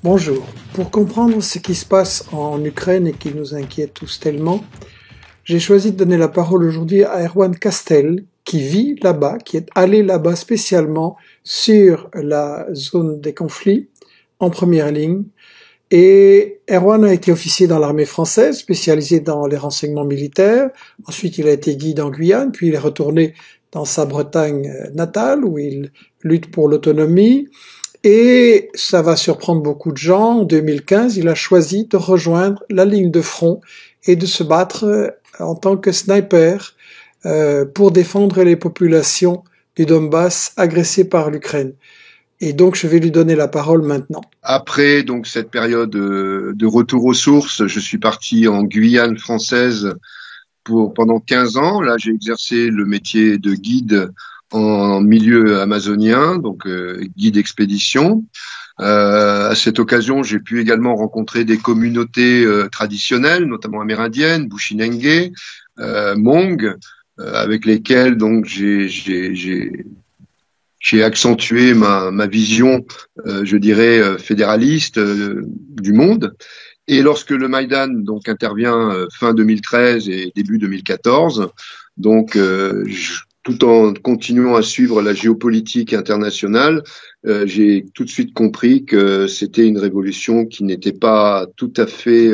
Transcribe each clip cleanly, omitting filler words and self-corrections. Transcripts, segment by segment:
Bonjour. Pour comprendre ce qui se passe en Ukraine et qui nous inquiète tous tellement, j'ai choisi de donner la parole aujourd'hui à Erwan Castel, qui vit là-bas, qui est allé là-bas spécialement sur la zone des conflits, en première ligne. Et Erwan a été officier dans l'armée française, spécialisé dans les renseignements militaires. Ensuite, il a été guide en Guyane, puis il est retourné dans sa Bretagne natale, où il lutte pour l'autonomie. Et ça va surprendre beaucoup de gens. En 2015, il a choisi de rejoindre la ligne de front et de se battre en tant que sniper pour défendre les populations du Donbass agressées par l'Ukraine. Et donc, je vais lui donner la parole maintenant. Après donc cette période de retour aux sources, je suis parti en Guyane française pendant 15 ans. Là, j'ai exercé le métier de guide en milieu amazonien, donc guide expédition. À cette occasion, j'ai pu également rencontrer des communautés traditionnelles, notamment amérindiennes, Bushinengue, Hmong, avec lesquelles donc j'ai accentué ma vision, je dirais, fédéraliste du monde. Et lorsque le Maïdan donc intervient fin 2013 et début 2014, donc tout en continuant à suivre la géopolitique internationale, j'ai tout de suite compris que c'était une révolution qui n'était pas tout à fait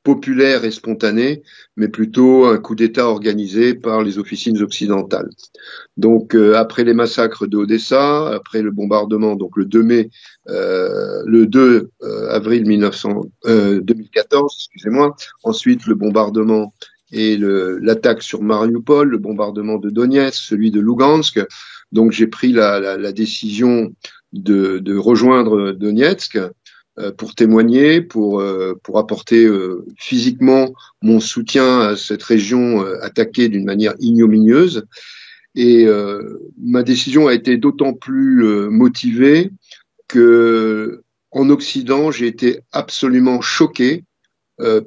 populaire et spontanée, mais plutôt un coup d'État organisé par les officines occidentales. Donc après les massacres de Odessa, après le bombardement donc le 2 avril 2014, excusez-moi, ensuite le bombardement et l'attaque sur Mariupol, le bombardement de Donetsk, celui de Lugansk. Donc j'ai pris la décision de rejoindre Donetsk pour témoigner, pour apporter physiquement mon soutien à cette région attaquée d'une manière ignominieuse. Et ma décision a été d'autant plus motivée que en Occident, j'ai été absolument choqué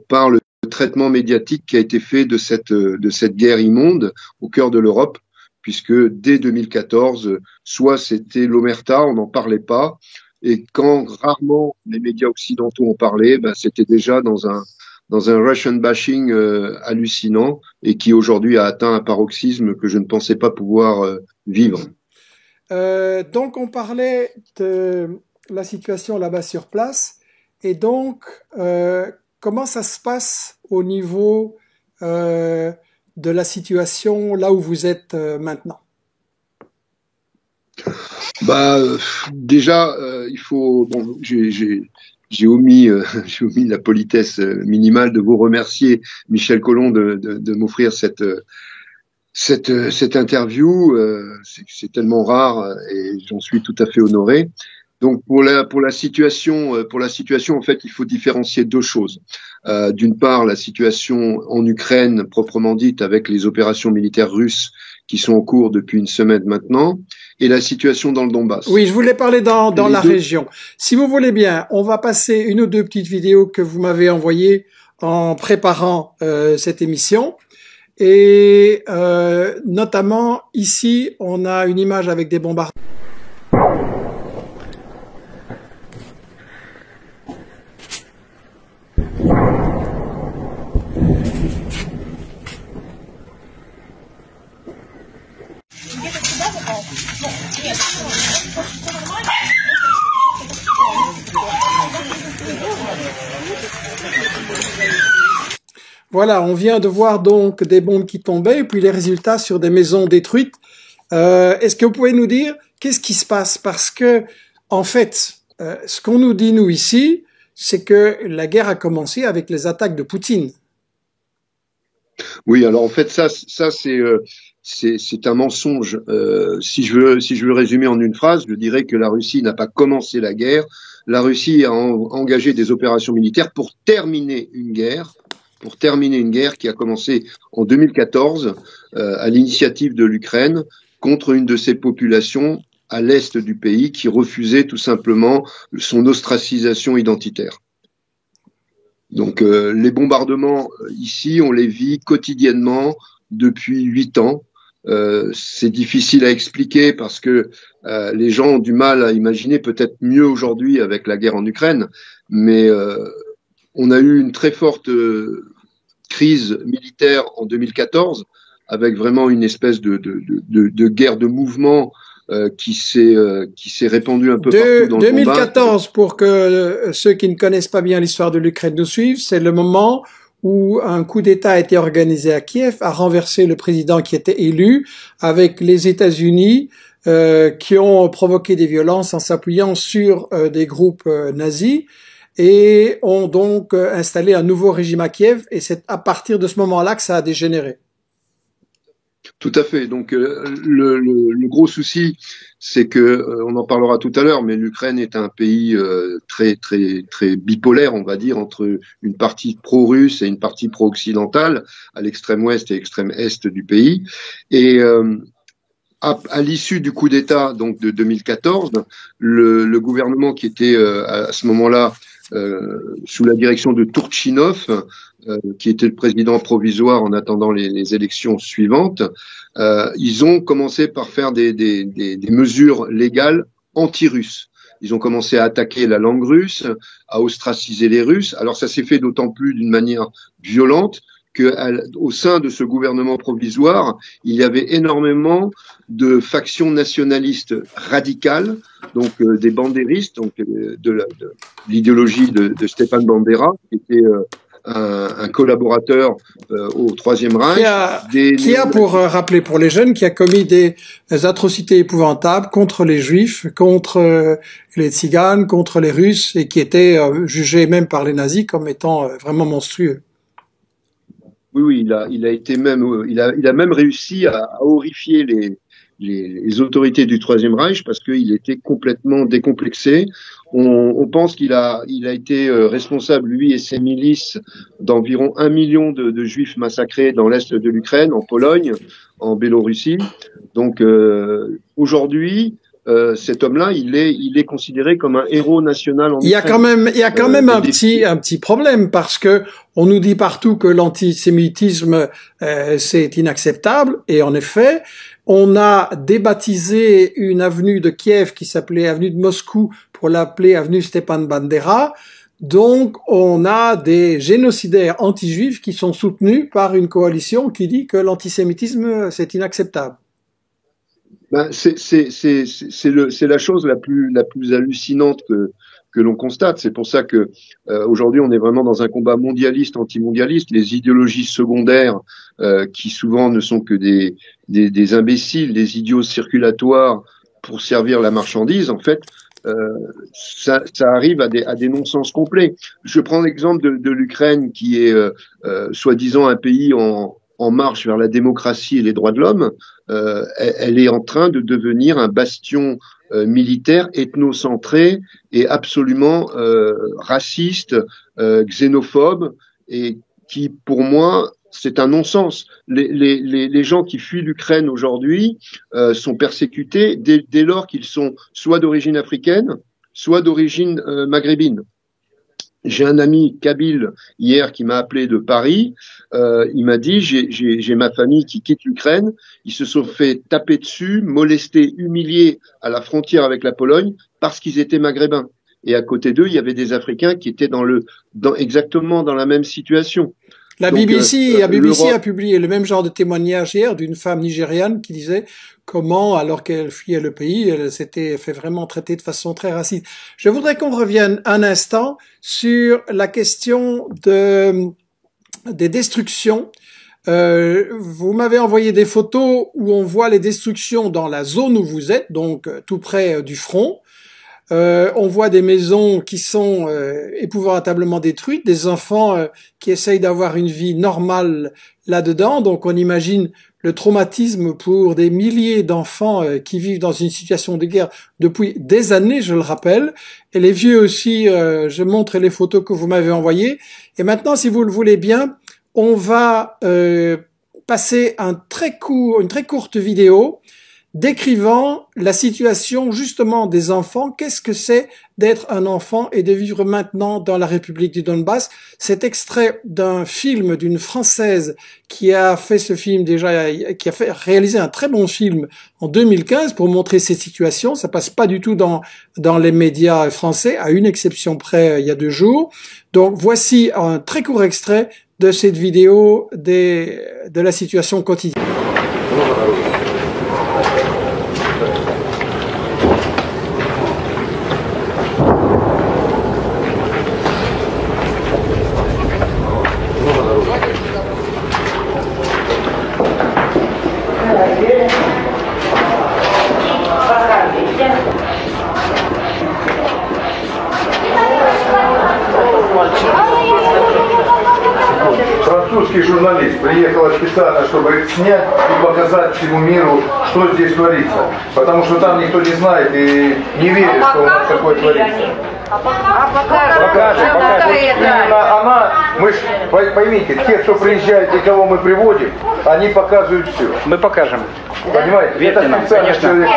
par le traitement médiatique qui a été fait de cette guerre immonde au cœur de l'Europe, puisque dès 2014, soit c'était l'omerta, on n'en parlait pas, et quand rarement les médias occidentaux en parlaient, ben, c'était déjà dans un Russian bashing hallucinant et qui aujourd'hui a atteint un paroxysme que je ne pensais pas pouvoir vivre. Donc, on parlait de la situation là-bas sur place. Et donc, comment ça se passe au niveau de la situation là où vous êtes maintenant? Bah, déjà, il faut. Bon, j'ai omis, j'ai omis la politesse minimale de vous remercier, Michel Collomb, de m'offrir cette interview. C'est tellement rare et j'en suis tout à fait honoré. Donc pour la situation, en fait, il faut différencier deux choses. D'une part, la situation en Ukraine proprement dite, avec les opérations militaires russes qui sont en cours depuis une semaine maintenant, et la situation dans le Donbass. Oui, je voulais parler dans la région. Si vous voulez bien, on va passer une ou deux petites vidéos que vous m'avez envoyées en préparant cette émission. Et notamment ici, on a une image avec des bombardements. Voilà, on vient de voir donc des bombes qui tombaient et puis les résultats sur des maisons détruites. Est-ce que vous pouvez nous dire qu'est-ce qui se passe? Parce que, en fait, ce qu'on nous dit, nous, ici, c'est que la guerre a commencé avec les attaques de Poutine. Oui, alors en fait, ça c'est un mensonge. Si je veux résumer en une phrase, je dirais que la Russie n'a pas commencé la guerre. La Russie a engagé des opérations militaires pour terminer une guerre qui a commencé en 2014 à l'initiative de l'Ukraine contre une de ses populations à l'est du pays qui refusait tout simplement son ostracisation identitaire. Donc les bombardements ici, on les vit quotidiennement depuis 8 ans. c'est difficile à expliquer parce que les gens ont du mal à imaginer, peut-être mieux aujourd'hui avec la guerre en Ukraine, mais on a eu une très forte crise militaire en 2014 avec vraiment une espèce de guerre de mouvement qui s'est répandue un peu partout dans le combat. 2014, pour que ceux qui ne connaissent pas bien l'histoire de l'Ukraine nous suivent, c'est le moment où un coup d'État a été organisé à Kiev, a renversé le président qui était élu, avec les États-Unis qui ont provoqué des violences en s'appuyant sur des groupes nazis et ont donc installé un nouveau régime à Kiev, et c'est à partir de ce moment-là que ça a dégénéré. Tout à fait. Donc le gros souci, c'est que on en parlera tout à l'heure, mais l'Ukraine est un pays très bipolaire, on va dire, entre une partie pro-russe et une partie pro-occidentale, à l'extrême ouest et l'extrême est du pays. Et à l'issue du coup d'État donc de 2014, le gouvernement qui était à ce moment-là sous la direction de Turchinov, qui était le président provisoire en attendant les élections suivantes, ils ont commencé par faire des mesures légales anti-russes. Ils ont commencé à attaquer la langue russe, à ostraciser les Russes. Alors ça s'est fait d'autant plus d'une manière violente que au sein de ce gouvernement provisoire, il y avait énormément de factions nationalistes radicales, donc des bandéristes, donc de l'idéologie de Stepan Bandera, qui était un collaborateur au Troisième Reich. Qui a, pour rappeler pour les jeunes, qui a commis des atrocités épouvantables contre les Juifs, contre les Tziganes, contre les Russes, et qui était jugé même par les nazis comme étant vraiment monstrueux. Oui, il a même réussi à horrifier les autorités du Troisième Reich parce qu'il était complètement décomplexé. On pense qu'il a été responsable, lui et ses milices, d'environ 1 million de Juifs massacrés dans l'est de l'Ukraine, en Pologne, en Biélorussie. Donc aujourd'hui, cet homme-là, il est considéré comme un héros national en Ukraine. Il y a quand même un petit problème, parce que on nous dit partout que l'antisémitisme c'est inacceptable, et en effet, on a débaptisé une avenue de Kiev qui s'appelait avenue de Moscou pour l'appeler avenue Stepan Bandera. Donc, on a des génocidaires anti-juifs qui sont soutenus par une coalition qui dit que l'antisémitisme c'est inacceptable. Ben, c'est la chose la plus hallucinante que l'on constate. C'est pour ça que aujourd'hui on est vraiment dans un combat mondialiste, antimondialiste. Les idéologies secondaires qui souvent ne sont que des imbéciles, des idiots circulatoires pour servir la marchandise, en fait, ça arrive à des non-sens complets. Je prends l'exemple de l'Ukraine, qui est soi-disant un pays en marche vers la démocratie et les droits de l'homme. Elle est en train de devenir un bastion militaire ethnocentré et absolument raciste, xénophobe, et qui, pour moi, c'est un non-sens. Les gens qui fuient l'Ukraine aujourd'hui sont persécutés dès lors qu'ils sont soit d'origine africaine, soit d'origine maghrébine. J'ai un ami kabyle hier qui m'a appelé de Paris. Il m'a dit j'ai ma famille qui quitte l'Ukraine. Ils se sont fait taper dessus, molester, humilier à la frontière avec la Pologne parce qu'ils étaient maghrébins. Et à côté d'eux, il y avait des Africains qui étaient exactement dans la même situation. La BBC a publié le même genre de témoignage hier d'une femme nigériane qui disait comment, alors qu'elle fuyait le pays, elle s'était fait vraiment traiter de façon très raciste. Je voudrais qu'on revienne un instant sur la question des destructions. Vous m'avez envoyé des photos où on voit les destructions dans la zone où vous êtes, donc tout près du front. On voit des maisons qui sont épouvantablement détruites, des enfants qui essayent d'avoir une vie normale là-dedans. Donc on imagine le traumatisme pour des milliers d'enfants qui vivent dans une situation de guerre depuis des années, je le rappelle. Et les vieux aussi, je montre les photos que vous m'avez envoyées. Et maintenant, si vous le voulez bien, on va passer une très courte vidéo décrivant la situation justement des enfants. Qu'est-ce que c'est d'être un enfant et de vivre maintenant dans la République du Donbass? C'est extrait d'un film d'une Française qui a fait ce film déjà, qui a réalisé un très bon film en 2015 pour montrer ces situations. Ça passe pas du tout dans les médias français, à une exception près il y a 2 jours. Donc voici un très court extrait de cette vidéo de la situation quotidienne. Французский журналист приехал специально, чтобы снять и показать всему миру, что здесь творится. Потому что там никто не знает и не верит, что у нас такое творится. Покажем. Именно она, мы ж, поймите, те, кто приезжает и кого мы приводим, они показывают все. Мы покажем. Понимаете? Верьте нам, конечно.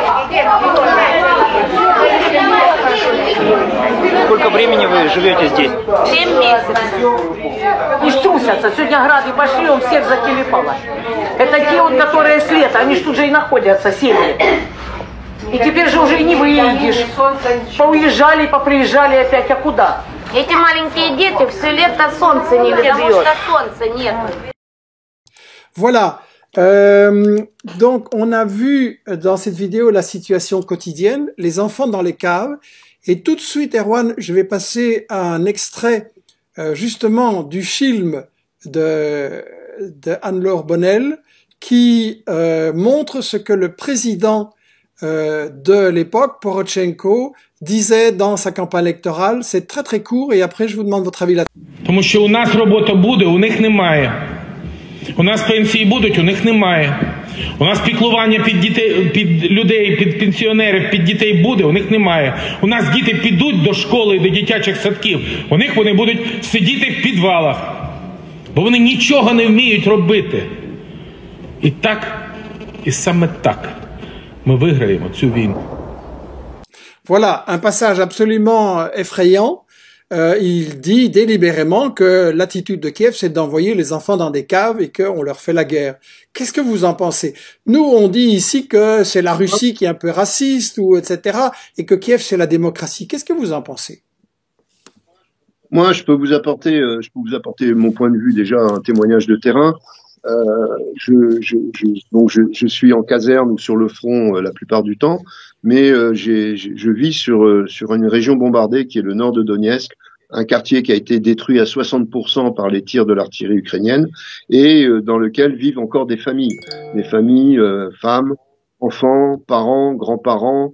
Сколько времени вы живете здесь? 7 месяцев. Не штрусятся. Сегодня грады пошли, он всех закилепало. Это те, вот, которые с лета, они ж тут же и находятся, семьи. И теперь же уже и не выедешь. Поуезжали, поприезжали опять, а куда? Эти маленькие дети все лето солнце не любят, потому что солнца нет. Voilà. Donc, on a vu dans cette vidéo la situation quotidienne, les enfants dans les caves. Et tout de suite, Erwan, je vais passer à un extrait justement du film de Anne-Laure Bonnel qui montre ce que le président de l'époque, Porochenko, disait dans sa campagne électorale. C'est très très court et après je vous demande votre avis là-dessus. Тому що у нас робота буде, у них немає. У нас пенсії будуть, у них немає. У нас піклування під дітей, під людей, під пенсіонерів, під дітей буде, у них немає. У нас діти підуть до школи, до дитячих садків, у них вони будуть сидіти в підвалах, бо вони нічого не вміють робити. І так, і саме так ми виграємо цю війну. Voilà, un passage absolument effrayant. Il dit délibérément que l'attitude de Kiev, c'est d'envoyer les enfants dans des caves et qu'on leur fait la guerre. Qu'est-ce que vous en pensez? Nous, on dit ici que c'est la Russie qui est un peu raciste, ou etc., et que Kiev, c'est la démocratie. Qu'est-ce que vous en pensez? Moi, je peux vous apporter mon point de vue, déjà un témoignage de terrain. Donc je suis en caserne ou sur le front la plupart du temps, mais je vis sur une région bombardée qui est le nord de Donetsk, un quartier qui a été détruit à 60% par les tirs de l'artillerie ukrainienne et dans lequel vivent encore des familles, femmes, enfants, parents, grands-parents,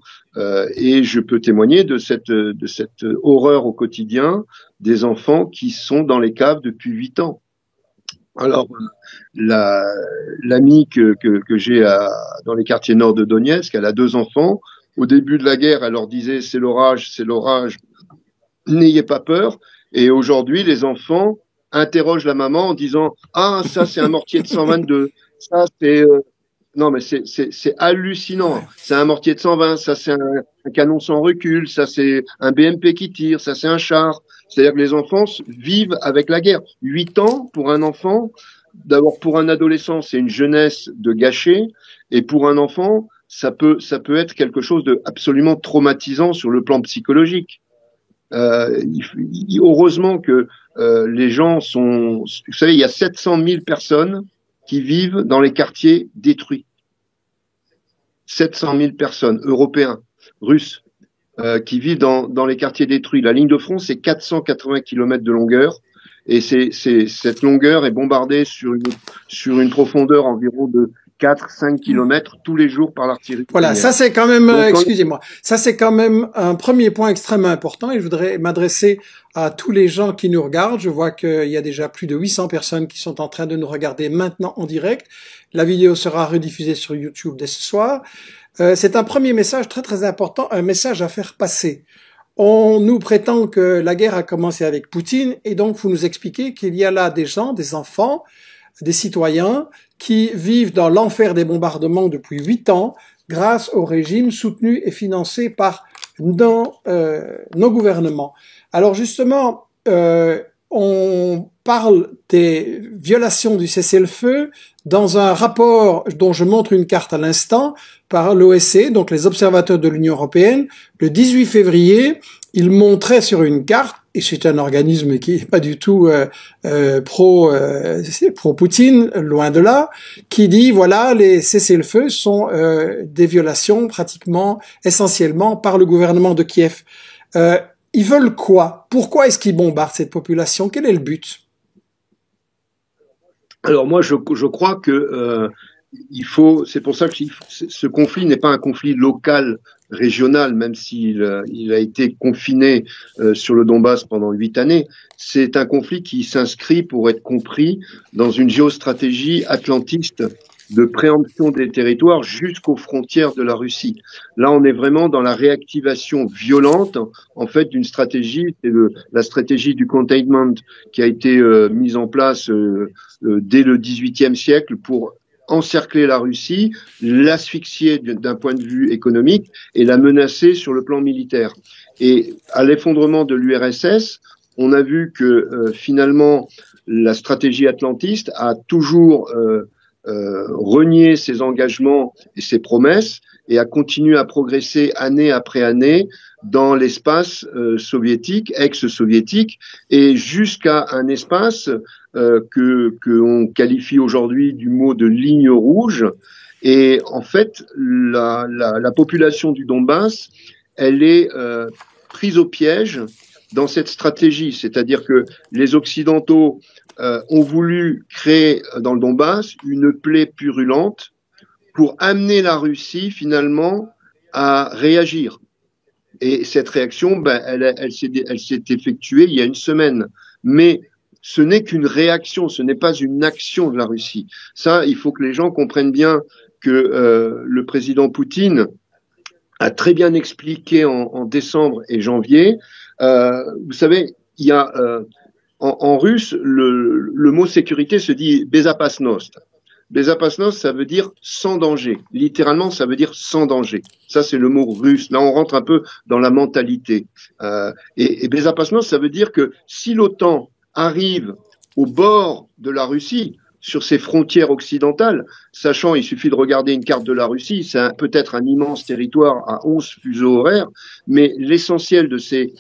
et je peux témoigner de cette horreur au quotidien des enfants qui sont dans les caves depuis 8 ans. Alors, l'amie que j'ai dans les quartiers nord de Donetsk, elle a 2 enfants. Au début de la guerre, elle leur disait c'est l'orage, n'ayez pas peur. Et aujourd'hui, les enfants interrogent la maman en disant ah ça c'est un mortier de 122, ça c'est non mais c'est hallucinant, c'est un mortier de 120, ça c'est un canon sans recul, ça c'est un BMP qui tire, ça c'est un char. C'est-à-dire que les enfants vivent avec la guerre. 8 ans pour un enfant, d'abord pour un adolescent, c'est une jeunesse de gâcher, et pour un enfant, ça peut être quelque chose de absolument traumatisant sur le plan psychologique. Heureusement que les gens sont... Vous savez, il y a 700 000 personnes qui vivent dans les quartiers détruits. 700 000 personnes, européens, russes, qui vivent dans les quartiers détruits. La ligne de front, c'est 480 km de longueur, et cette longueur est bombardée sur une profondeur environ de 4-5 km tous les jours par l'artillerie. Voilà, ça c'est quand même, excusez-moi, ça c'est quand même un premier point extrêmement important, et je voudrais m'adresser à tous les gens qui nous regardent. Je vois qu'il y a déjà plus de 800 personnes qui sont en train de nous regarder maintenant en direct. La vidéo sera rediffusée sur YouTube dès ce soir. C'est un premier message très très important, un message à faire passer. On nous prétend que la guerre a commencé avec Poutine, et donc vous nous expliquez qu'il y a là des gens, des enfants, des citoyens qui vivent dans l'enfer des bombardements depuis 8 ans, grâce au régime soutenu et financé par nos gouvernements. Alors justement, on parle des violations du cessez-le-feu dans un rapport dont je montre une carte à l'instant par l'OSCE, donc les observateurs de l'Union européenne. Le 18 février, ils montraient sur une carte, et c'est un organisme qui n'est pas du tout pro-Poutine, loin de là, qui dit, voilà, les cessez-le-feu sont des violations pratiquement, essentiellement, par le gouvernement de Kiev. Ils veulent quoi? Pourquoi est-ce qu'ils bombardent cette population? Quel est le but? Alors moi, je crois que c'est pour ça que ce conflit n'est pas un conflit local, régional, même s'il il a été confiné sur le Donbass pendant 8 années. C'est un conflit qui s'inscrit, pour être compris, dans une géostratégie atlantiste de préemption des territoires jusqu'aux frontières de la Russie. Là, on est vraiment dans la réactivation violente, en fait, d'une stratégie, c'est la stratégie du containment qui a été mise en place dès le XVIIIe siècle pour encercler la Russie, l'asphyxier d'un point de vue économique et la menacer sur le plan militaire. Et à l'effondrement de l'URSS, on a vu que finalement la stratégie atlantiste a toujours renié ses engagements et ses promesses et a continué à progresser année après année dans l'espace soviétique, ex-soviétique, et jusqu'à un espace que on qualifie aujourd'hui du mot de ligne rouge. Et en fait, la population du Donbass, elle est prise au piège dans cette stratégie, c'est-à-dire que les Occidentaux ont voulu créer dans le Donbass une plaie purulente pour amener la Russie finalement à réagir. Et cette réaction, elle s'est effectuée il y a une semaine. Mais ce n'est qu'une réaction, ce n'est pas une action de la Russie. Ça, il faut que les gens comprennent bien que le président Poutine a très bien expliqué en décembre et janvier. Vous savez, il y a en russe, le mot sécurité se dit bezapasnost. Bezapasnost, ça veut dire sans danger. Littéralement, ça veut dire sans danger. Ça, c'est le mot russe. Là, on rentre un peu dans la mentalité. Et bezapasnost, ça veut dire que si l'OTAN arrive au bord de la Russie, sur ses frontières occidentales, sachant, il suffit de regarder une carte de la Russie, c'est peut-être un immense territoire à 11 fuseaux horaires, mais l'essentiel de ces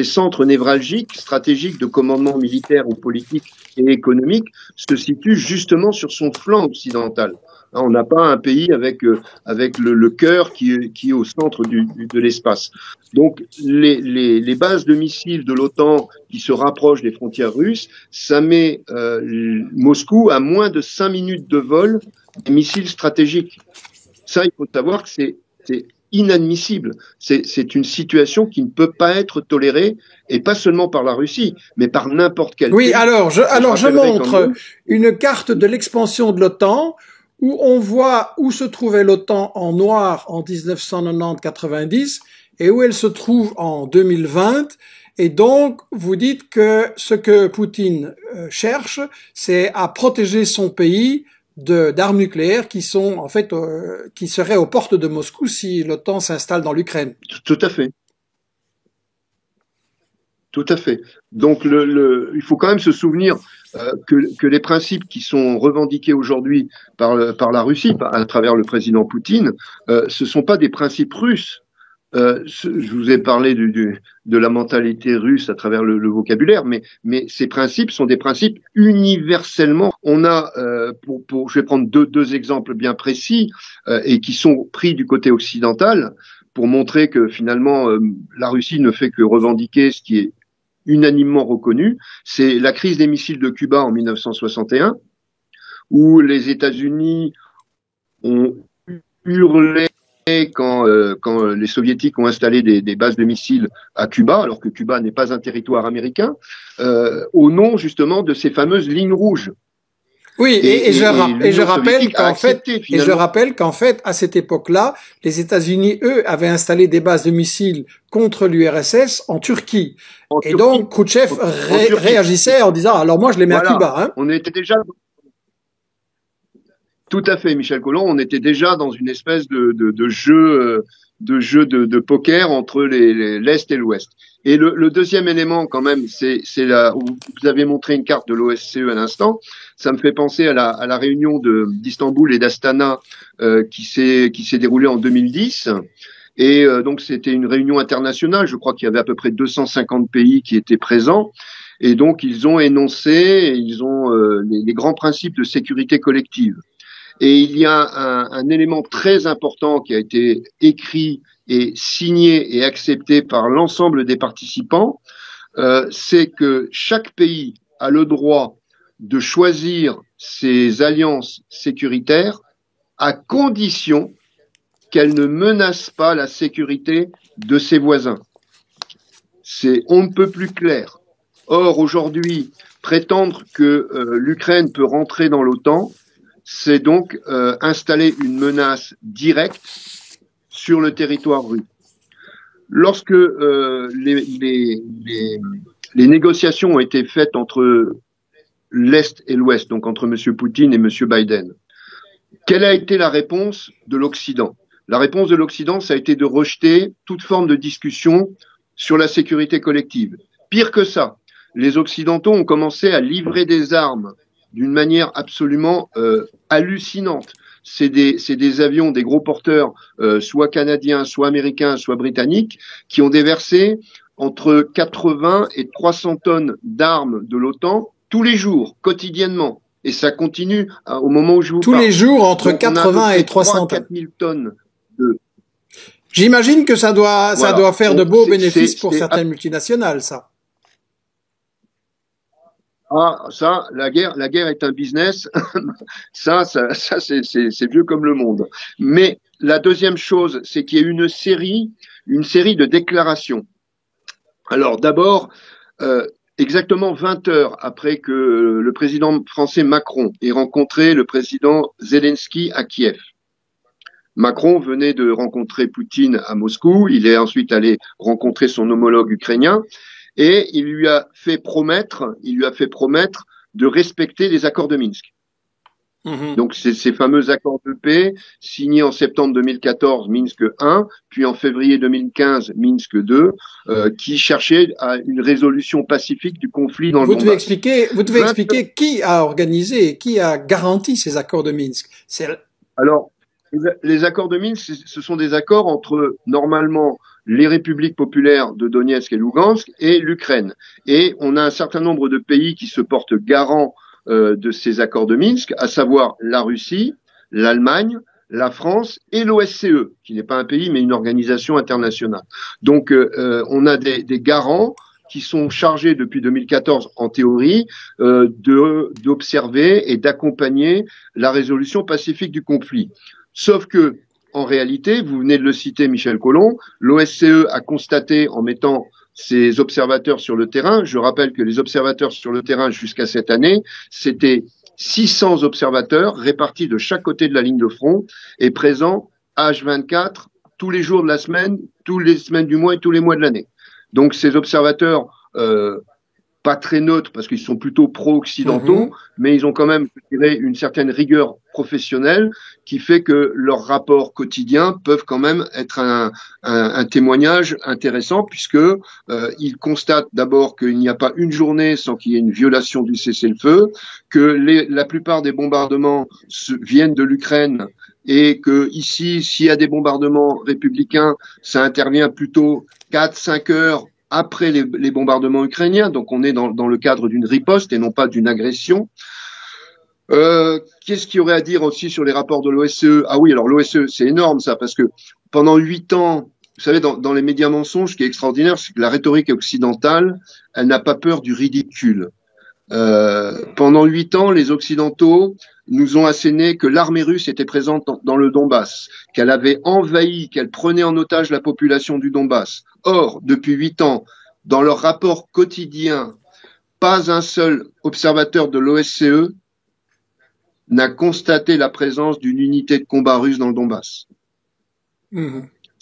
centres névralgiques, stratégiques de commandement militaire ou politique et économique se situe justement sur son flanc occidental. On n'a pas un pays avec le cœur qui est au centre de l'espace. Donc les bases de missiles de l'OTAN qui se rapprochent des frontières russes, ça met Moscou à moins de 5 minutes de vol des missiles stratégiques. Ça, il faut savoir que c'est inadmissible. C'est une situation qui ne peut pas être tolérée, et pas seulement par la Russie, mais par n'importe quel pays. Oui, alors je montre une carte de l'expansion de l'OTAN où on voit où se trouvait l'OTAN en noir en 1990-90 et où elle se trouve en 2020. Et donc, vous dites que ce que Poutine cherche, c'est à protéger son pays d'armes nucléaires qui sont en fait qui seraient aux portes de Moscou si l'OTAN s'installe dans l'Ukraine. Tout à fait. Tout à fait. Donc il faut quand même se souvenir que les principes qui sont revendiqués aujourd'hui par la Russie, à travers le président Poutine, ce sont pas des principes russes. Je vous ai parlé de la mentalité russe à travers le vocabulaire, mais ces principes sont des principes universellement. On a, je vais prendre deux exemples bien précis et qui sont pris du côté occidental pour montrer que finalement la Russie ne fait que revendiquer ce qui est unanimement reconnu. C'est la crise des missiles de Cuba en 1961, où les États-Unis ont hurlé quand les soviétiques ont installé des bases de missiles à Cuba, alors que Cuba n'est pas un territoire américain, au nom justement de ces fameuses lignes rouges. Oui, et je rappelle qu'en fait, à cette époque-là, les États-Unis, eux, avaient installé des bases de missiles contre l'URSS en Turquie. Et donc, Khrouchtchev réagissait en disant, alors moi, je les mets à Cuba. Hein. On était déjà... Tout à fait, Michel Collomb. On était déjà dans une espèce de jeu de poker entre l'Est et l'Ouest. Et le deuxième élément, quand même, c'est là où vous avez montré une carte de l'OSCE à l'instant. Ça me fait penser à la réunion d'Istanbul et d'Astana qui s'est déroulée en 2010. Et donc c'était une réunion internationale. Je crois qu'il y avait à peu près 250 pays qui étaient présents. Et donc ils ont énoncé, les grands principes de sécurité collective. Et il y a un élément très important qui a été écrit et signé et accepté par l'ensemble des participants, c'est que chaque pays a le droit de choisir ses alliances sécuritaires à condition qu'elles ne menacent pas la sécurité de ses voisins. C'est on ne peut plus clair. Or, aujourd'hui, prétendre que l'Ukraine peut rentrer dans l'OTAN, c'est donc installer une menace directe sur le territoire russe. Lorsque les négociations ont été faites entre l'Est et l'Ouest, donc entre M. Poutine et M. Biden, quelle a été la réponse de l'Occident? La réponse de l'Occident, ça a été de rejeter toute forme de discussion sur la sécurité collective. Pire que ça, les Occidentaux ont commencé à livrer des armes d'une manière absolument hallucinante. C'est des avions, des gros porteurs, soit canadiens, soit américains, soit britanniques, qui ont déversé entre 80 et 300 tonnes d'armes de l'OTAN tous les jours, quotidiennement. Et ça continue au moment où je vous parle. Tous les jours, entre 80 et 300 tonnes. 4 000 tonnes de... J'imagine que ça doit faire de beaux bénéfices pour certaines multinationales, ça. Ah, ça, la guerre est un business. ça, c'est vieux comme le monde. Mais la deuxième chose, c'est qu'il y a une série de déclarations. Alors, d'abord, exactement 20 heures après que le président français Macron ait rencontré le président Zelensky à Kiev. Macron venait de rencontrer Poutine à Moscou. Il est ensuite allé rencontrer son homologue ukrainien. Et il lui a fait promettre de respecter les accords de Minsk. Mmh. Donc ces fameux accords de paix signés en septembre 2014, Minsk 1, puis en février 2015, Minsk 2, qui cherchaient à une résolution pacifique du conflit dans le Donbass. Vous devez expliquer qui a organisé, qui a garanti ces accords de Minsk. Alors, les accords de Minsk, ce sont des accords entre, normalement, les républiques populaires de Donetsk et Lugansk et l'Ukraine. Et on a un certain nombre de pays qui se portent garants de ces accords de Minsk, à savoir la Russie, l'Allemagne, la France et l'OSCE, qui n'est pas un pays mais une organisation internationale. Donc on a des garants qui sont chargés depuis 2014 en théorie d'observer et d'accompagner la résolution pacifique du conflit. Sauf que, en réalité, vous venez de le citer, Michel Collomb, l'OSCE a constaté en mettant ses observateurs sur le terrain, je rappelle que les observateurs sur le terrain jusqu'à cette année, c'était 600 observateurs répartis de chaque côté de la ligne de front et présents H24 tous les jours de la semaine, toutes les semaines du mois et tous les mois de l'année. Donc ces observateurs pas très neutres parce qu'ils sont plutôt pro-occidentaux, mais ils ont quand même, je dirais, une certaine rigueur professionnelle qui fait que leurs rapports quotidiens peuvent quand même être un témoignage intéressant puisque ils constatent d'abord qu'il n'y a pas une journée sans qu'il y ait une violation du cessez-le-feu, que la plupart des bombardements viennent de l'Ukraine et que ici, s'il y a des bombardements républicains, ça intervient plutôt 4-5 heures après les bombardements ukrainiens, donc on est dans le cadre d'une riposte et non pas d'une agression. Qu'est-ce qu'il y aurait à dire aussi sur les rapports de l'OSCE? Ah oui, alors l'OSCE, c'est énorme ça, parce que pendant 8 ans, vous savez, dans les médias mensonges, ce qui est extraordinaire, c'est que la rhétorique occidentale, elle n'a pas peur du ridicule. Pendant 8 ans, les Occidentaux nous ont asséné que l'armée russe était présente dans le Donbass, qu'elle avait envahi, qu'elle prenait en otage la population du Donbass. Or, depuis 8 ans, dans leur rapport quotidien, pas un seul observateur de l'OSCE n'a constaté la présence d'une unité de combat russe dans le Donbass.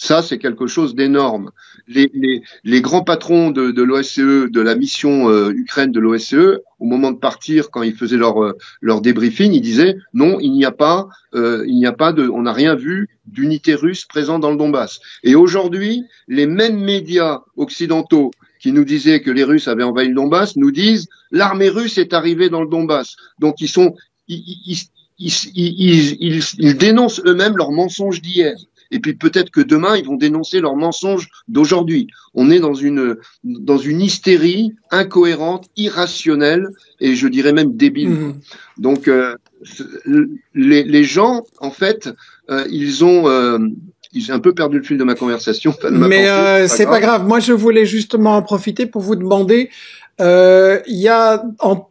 Ça, c'est quelque chose d'énorme. Les grands patrons de l'OSCE, de la mission Ukraine de l'OSCE, au moment de partir, quand ils faisaient leur débriefing, ils disaient non, on n'a rien vu d'unité russe présente dans le Donbass. Et aujourd'hui, les mêmes médias occidentaux qui nous disaient que les Russes avaient envahi le Donbass nous disent l'armée russe est arrivée dans le Donbass. Donc ils dénoncent eux-mêmes leurs mensonges d'hier. Et puis peut-être que demain, ils vont dénoncer leurs mensonges d'aujourd'hui. On est dans une hystérie incohérente, irrationnelle et je dirais même débile. Donc les gens, en fait, ils ont j'ai un peu perdu le fil de ma conversation. Mais c'est pas grave. Moi, je voulais justement en profiter pour vous demander, il y a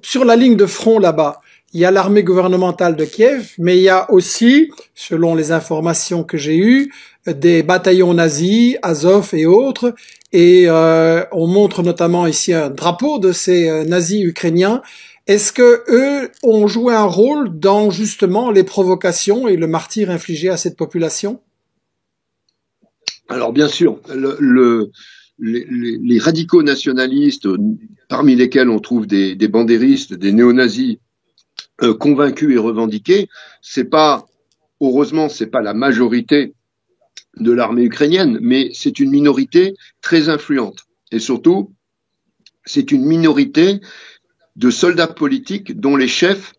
sur la ligne de front là-bas, il y a l'armée gouvernementale de Kiev, mais il y a aussi, selon les informations que j'ai eues, des bataillons nazis, Azov et autres, et on montre notamment ici un drapeau de ces nazis ukrainiens. Est-ce que eux ont joué un rôle dans justement les provocations et le martyre infligé à cette population? Alors bien sûr, les radicaux nationalistes, parmi lesquels on trouve des bandéristes, des néo-nazis, convaincus et revendiqués, heureusement, c'est pas la majorité de l'armée ukrainienne, mais c'est une minorité très influente. Et surtout, c'est une minorité de soldats politiques dont les chefs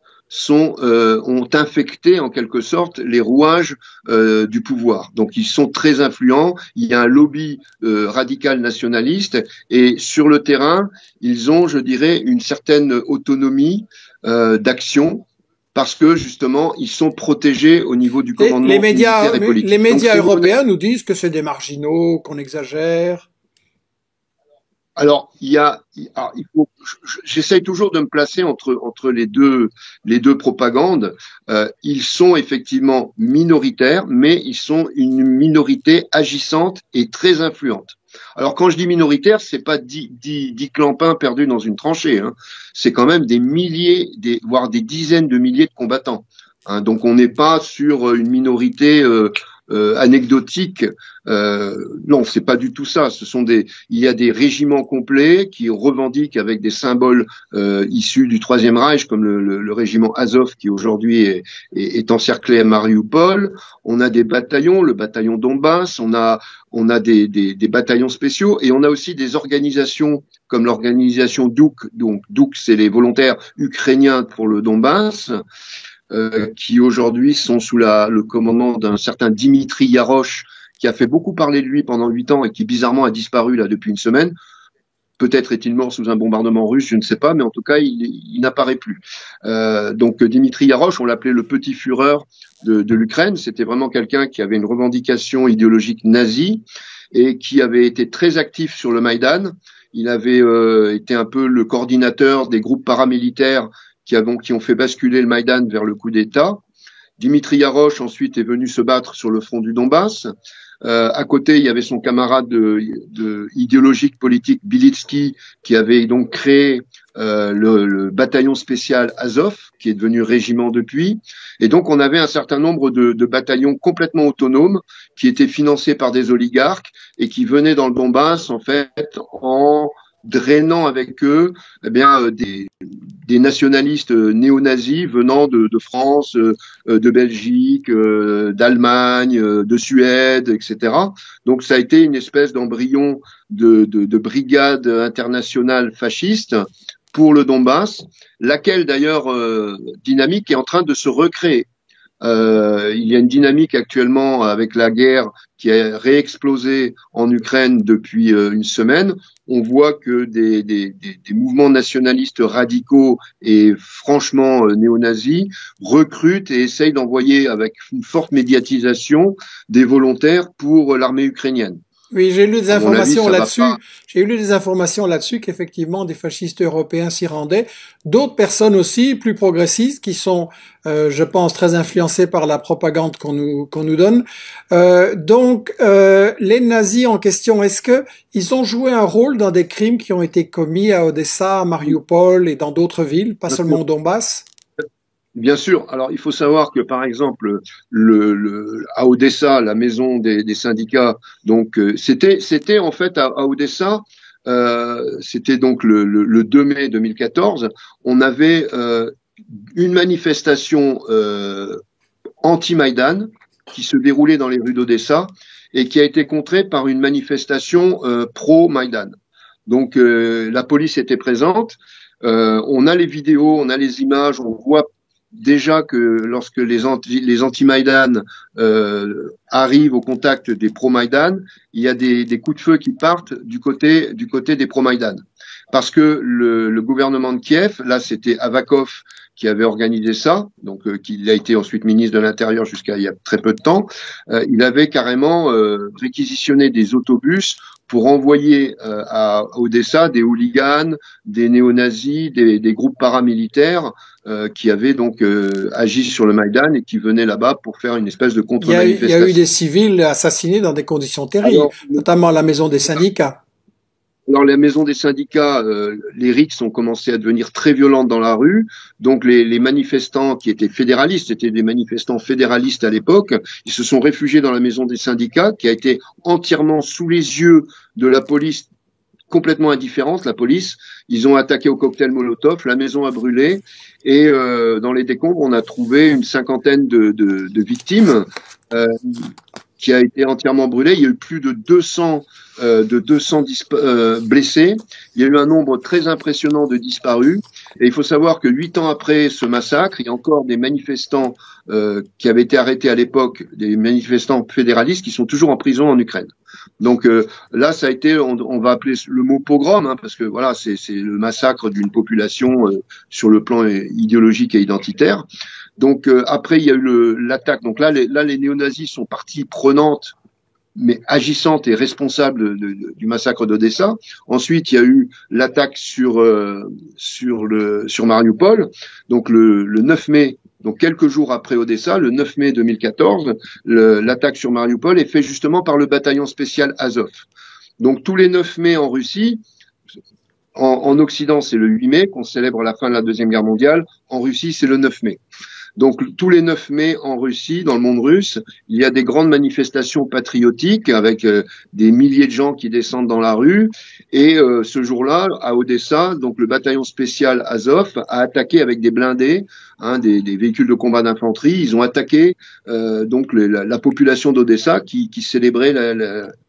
ont infecté en quelque sorte les rouages du pouvoir. Donc ils sont très influents, il y a un lobby radical nationaliste et sur le terrain, ils ont, je dirais, une certaine autonomie d'action parce que justement, ils sont protégés au niveau du commandement militaire et politique. Les médias européens nous disent que c'est des marginaux, qu'on exagère. Alors, j'essaye toujours de me placer entre les deux propagandes. Ils sont effectivement minoritaires, mais ils sont une minorité agissante et très influente. Alors, quand je dis minoritaire, c'est pas 10 clampins perdus dans une tranchée. Hein. C'est quand même des milliers, voire des dizaines de milliers de combattants. Hein. Donc, on n'est pas sur une minorité anecdotique. Non, c'est pas du tout ça. Il y a des régiments complets qui revendiquent avec des symboles issus du Troisième Reich, comme le régiment Azov qui aujourd'hui est encerclé à Mariupol. On a des bataillons, le bataillon Donbass. On a des bataillons spéciaux et on a aussi des organisations comme l'organisation DUK. Donc DUK, c'est les volontaires ukrainiens pour le Donbass. Qui aujourd'hui sont sous le commandement d'un certain Dimitri Yarosh, qui a fait beaucoup parler de lui pendant 8 ans et qui bizarrement a disparu là depuis une semaine. Peut-être est-il mort sous un bombardement russe, je ne sais pas, mais en tout cas, il n'apparaît plus. Donc Dimitri Yarosh, on l'appelait le petit Führer de l'Ukraine. C'était vraiment quelqu'un qui avait une revendication idéologique nazie et qui avait été très actif sur le Maïdan. Il avait été un peu le coordinateur des groupes paramilitaires qui ont fait basculer le Maïdan vers le coup d'État. Dimitri Yarosh ensuite est venu se battre sur le front du Donbass. À côté, il y avait son camarade idéologique politique Bilitsky qui avait donc créé le bataillon spécial Azov, qui est devenu régiment depuis. Et donc, on avait un certain nombre de bataillons complètement autonomes qui étaient financés par des oligarques et qui venaient dans le Donbass, en fait, en drainant avec eux des nationalistes néo-nazis venant de France, de Belgique, d'Allemagne, de Suède, etc. Donc ça a été une espèce d'embryon de brigade internationale fasciste pour le Donbass, laquelle d'ailleurs dynamique est en train de se recréer. Il y a une dynamique actuellement avec la guerre qui a réexplosé en Ukraine depuis une semaine. On voit que des mouvements nationalistes radicaux et franchement néo-nazis recrutent et essayent d'envoyer avec une forte médiatisation des volontaires pour l'armée ukrainienne. Oui, j'ai lu des informations là-dessus. J'ai lu des informations là-dessus qu'effectivement des fascistes européens s'y rendaient. D'autres personnes aussi, plus progressistes, qui sont, je pense, très influencées par la propagande qu'on nous donne. Donc, les nazis en question, est-ce que ils ont joué un rôle dans des crimes qui ont été commis à Odessa, à Mariupol et dans d'autres villes, pas seulement au Donbass? Bien sûr. Alors, il faut savoir que, par exemple, à Odessa, la maison des syndicats, donc c'était en fait à Odessa, c'était donc le 2 mai 2014, on avait une manifestation anti-Maïdan qui se déroulait dans les rues d'Odessa et qui a été contrée par une manifestation pro-Maïdan. Donc, la police était présente. On a les vidéos, on a les images, on voit déjà que lorsque les anti-Maïdan arrivent au contact des pro-Maïdan, il y a des coups de feu qui partent du côté des pro-Maïdan. Parce que le gouvernement de Kiev, là c'était Avakov qui avait organisé ça, donc il a été ensuite ministre de l'Intérieur jusqu'à il y a très peu de temps, il avait carrément réquisitionné des autobus pour envoyer à Odessa des hooligans, des néo-nazis, des groupes paramilitaires qui avaient donc agi sur le Maïdan et qui venaient là-bas pour faire une espèce de contre-manifestation. Il y a eu des civils assassinés dans des conditions terribles, notamment à la maison des syndicats. Alors, la maison des syndicats, les rixes ont commencé à devenir très violentes dans la rue. Donc, les manifestants qui étaient fédéralistes, c'était des manifestants fédéralistes à l'époque, ils se sont réfugiés dans la maison des syndicats, qui a été entièrement sous les yeux de la police, complètement indifférente, la police. Ils ont attaqué au cocktail Molotov, la maison a brûlé, et dans les décombres, on a trouvé une cinquantaine de victimes qui a été entièrement brûlée. Il y a eu plus de 200 blessés. Il y a eu un nombre très impressionnant de disparus. Et il faut savoir que 8 ans après ce massacre, il y a encore des manifestants qui avaient été arrêtés à l'époque, des manifestants fédéralistes qui sont toujours en prison en Ukraine. Donc là, ça a été, on va appeler le mot pogrom, hein, parce que voilà, c'est le massacre d'une population sur le plan idéologique et identitaire. Donc après, il y a eu l'attaque. Donc là, les néo-nazis sont partie prenante, mais agissante et responsable du massacre d'Odessa. Ensuite, il y a eu l'attaque sur Mariupol. Donc le 9 mai, donc quelques jours après Odessa, le 9 mai 2014, l'attaque sur Mariupol est faite justement par le bataillon spécial Azov. Donc tous les 9 mai en Russie, en Occident, c'est le 8 mai qu'on célèbre la fin de la Deuxième Guerre mondiale. En Russie, c'est le 9 mai. Donc tous les 9 mai en Russie, dans le monde russe, il y a des grandes manifestations patriotiques avec des milliers de gens qui descendent dans la rue. Et ce jour-là, à Odessa, donc le bataillon spécial Azov a attaqué avec des blindés, des véhicules de combat d'infanterie. Ils ont attaqué donc la population d'Odessa qui célébrait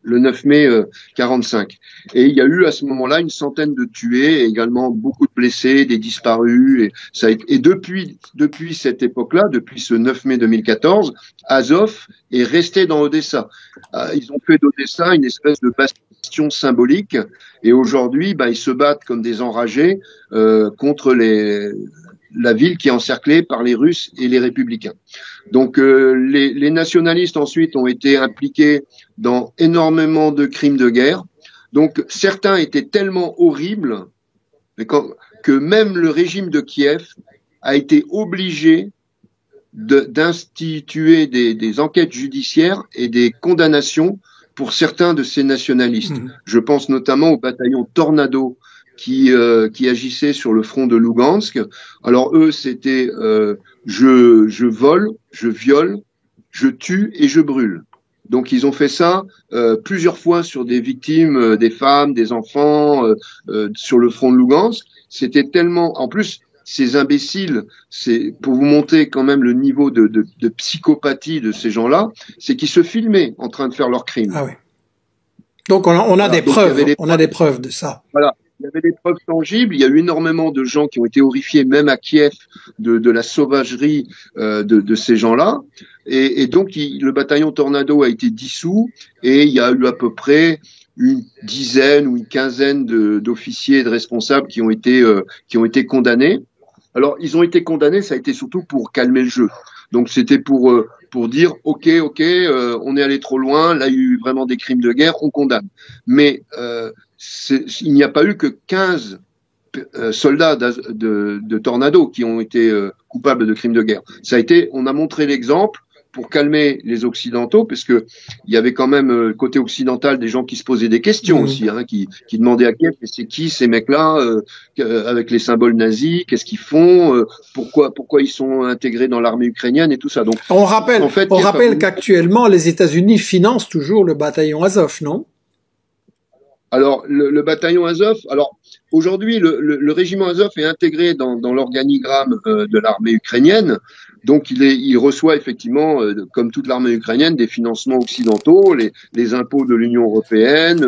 le 9 mai 45. Et il y a eu à ce moment-là une centaine de tués, et également beaucoup de blessés, des disparus. Et depuis cette époque-là, depuis ce 9 mai 2014, Azov est resté dans Odessa. Ils ont fait d'Odessa une espèce de bastion symbolique. Et aujourd'hui, ils se battent comme des enragés contre la ville qui est encerclée par les Russes et les républicains. Donc les nationalistes ensuite ont été impliqués dans énormément de crimes de guerre. Donc certains étaient tellement horribles que même le régime de Kiev a été obligé d'instituer des enquêtes judiciaires et des condamnations pour certains de ces nationalistes. Je pense notamment au bataillon Tornado qui agissaient sur le front de Lugansk. Alors eux, c'était je vole, je viole, je tue et je brûle. Donc ils ont fait ça plusieurs fois sur des victimes, des femmes, des enfants, sur le front de Lugansk. C'était tellement, en plus, ces imbéciles, c'est pour vous montrer quand même le niveau de psychopathie de ces gens-là, c'est qu'ils se filmaient en train de faire leurs crimes. Ah oui. Donc on a des preuves, on a des preuves de ça. Voilà. Il y avait des preuves tangibles. Il y a eu énormément de gens qui ont été horrifiés, même à Kiev, de la sauvagerie de ces gens-là. Et donc, le bataillon Tornado a été dissous et il y a eu à peu près une dizaine ou une quinzaine d'officiers et de responsables qui ont été condamnés. Alors, ils ont été condamnés, ça a été surtout pour calmer le jeu. Donc, c'était pour dire, ok, on est allé trop loin, là, il y a eu vraiment des crimes de guerre, on condamne. Mais il n'y a pas eu que 15 soldats de Tornado qui ont été coupables de crimes de guerre. On a montré l'exemple pour calmer les Occidentaux, parce que il y avait quand même côté occidental des gens qui se posaient des questions aussi, hein, qui demandaient à Kiev, mais c'est qui ces mecs-là avec les symboles nazis, qu'est-ce qu'ils font, pourquoi ils sont intégrés dans l'armée ukrainienne et tout ça. Donc on rappelle, en fait, on rappelle qu'actuellement les États-Unis financent toujours le bataillon Azov, non? Alors, le bataillon Azov, alors aujourd'hui, le régiment Azov est intégré dans l'organigramme de l'armée ukrainienne. Donc, il reçoit effectivement, comme toute l'armée ukrainienne, des financements occidentaux, les impôts de l'Union européenne,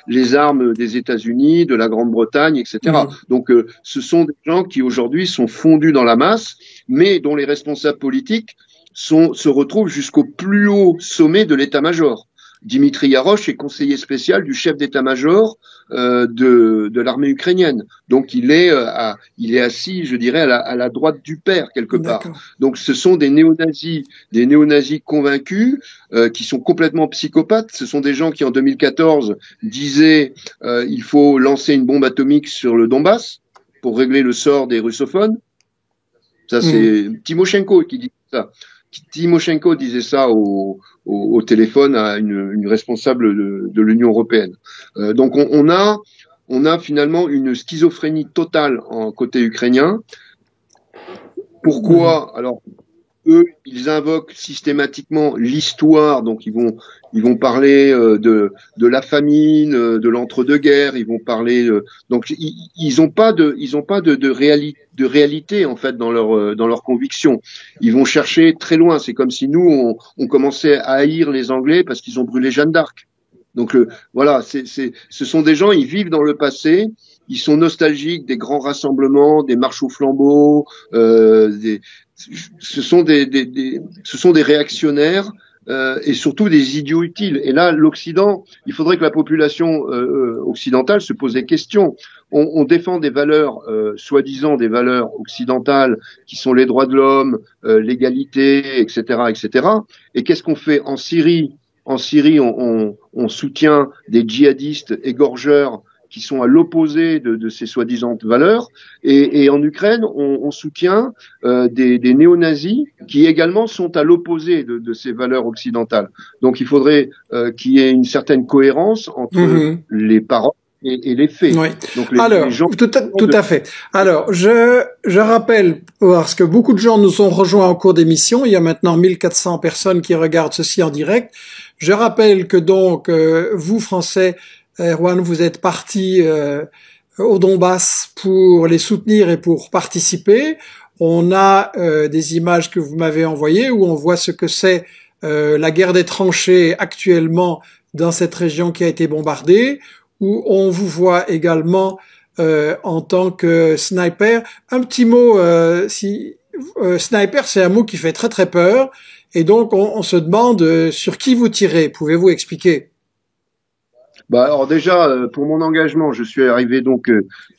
les armes des États-Unis, de la Grande-Bretagne, etc. Donc, ce sont des gens qui aujourd'hui sont fondus dans la masse, mais dont les responsables politiques se retrouvent jusqu'au plus haut sommet de l'état-major. Dimitri Yarosh est conseiller spécial du chef d'état-major de l'armée ukrainienne. Donc il est assis, je dirais, à la droite du père quelque part. Donc ce sont des néo-nazis convaincus qui sont complètement psychopathes. Ce sont des gens qui en 2014 disaient il faut lancer une bombe atomique sur le Donbass pour régler le sort des russophones. Ça c'est Timoshenko qui dit ça. Timoshenko disait ça au téléphone à une responsable de l'Union européenne. Donc on a finalement une schizophrénie totale en côté ukrainien. Pourquoi? Alors eux, ils invoquent systématiquement l'histoire, donc ils vont parler de la famine, de l'entre-deux-guerres, ils vont parler donc ils ont pas de réalité en fait dans leur conviction. Ils vont chercher très loin. C'est comme si nous on commençait à haïr les Anglais parce qu'ils ont brûlé Jeanne d'Arc. Donc voilà, ce sont des gens, ils vivent dans le passé. Ils sont nostalgiques des grands rassemblements, des marches au flambeau, ce sont des réactionnaires et surtout des idiots utiles. Et là, l'Occident, il faudrait que la population occidentale se pose des questions. On défend des valeurs, soi-disant des valeurs occidentales, qui sont les droits de l'homme, l'égalité, etc., etc. Et qu'est-ce qu'on fait en Syrie? En Syrie, on soutient des djihadistes égorgeurs qui sont à l'opposé de ces soi-disant valeurs, et en Ukraine, on soutient des néo-nazis qui également sont à l'opposé de ces valeurs occidentales. Donc il faudrait qu'il y ait une certaine cohérence entre les paroles et les faits. Oui. Donc alors, les gens tout à fait. Alors, je rappelle, parce que beaucoup de gens nous ont rejoints en cours d'émission, il y a maintenant 1400 personnes qui regardent ceci en direct. Je rappelle que donc, vous, Français, Erwan, vous êtes parti au Donbass pour les soutenir et pour participer. On a des images que vous m'avez envoyées où on voit ce que c'est la guerre des tranchées actuellement dans cette région qui a été bombardée, où on vous voit également en tant que sniper. Un petit mot, sniper, c'est un mot qui fait très très peur, et donc on se demande sur qui vous tirez. Pouvez-vous expliquer? Bah alors déjà, pour mon engagement, je suis arrivé donc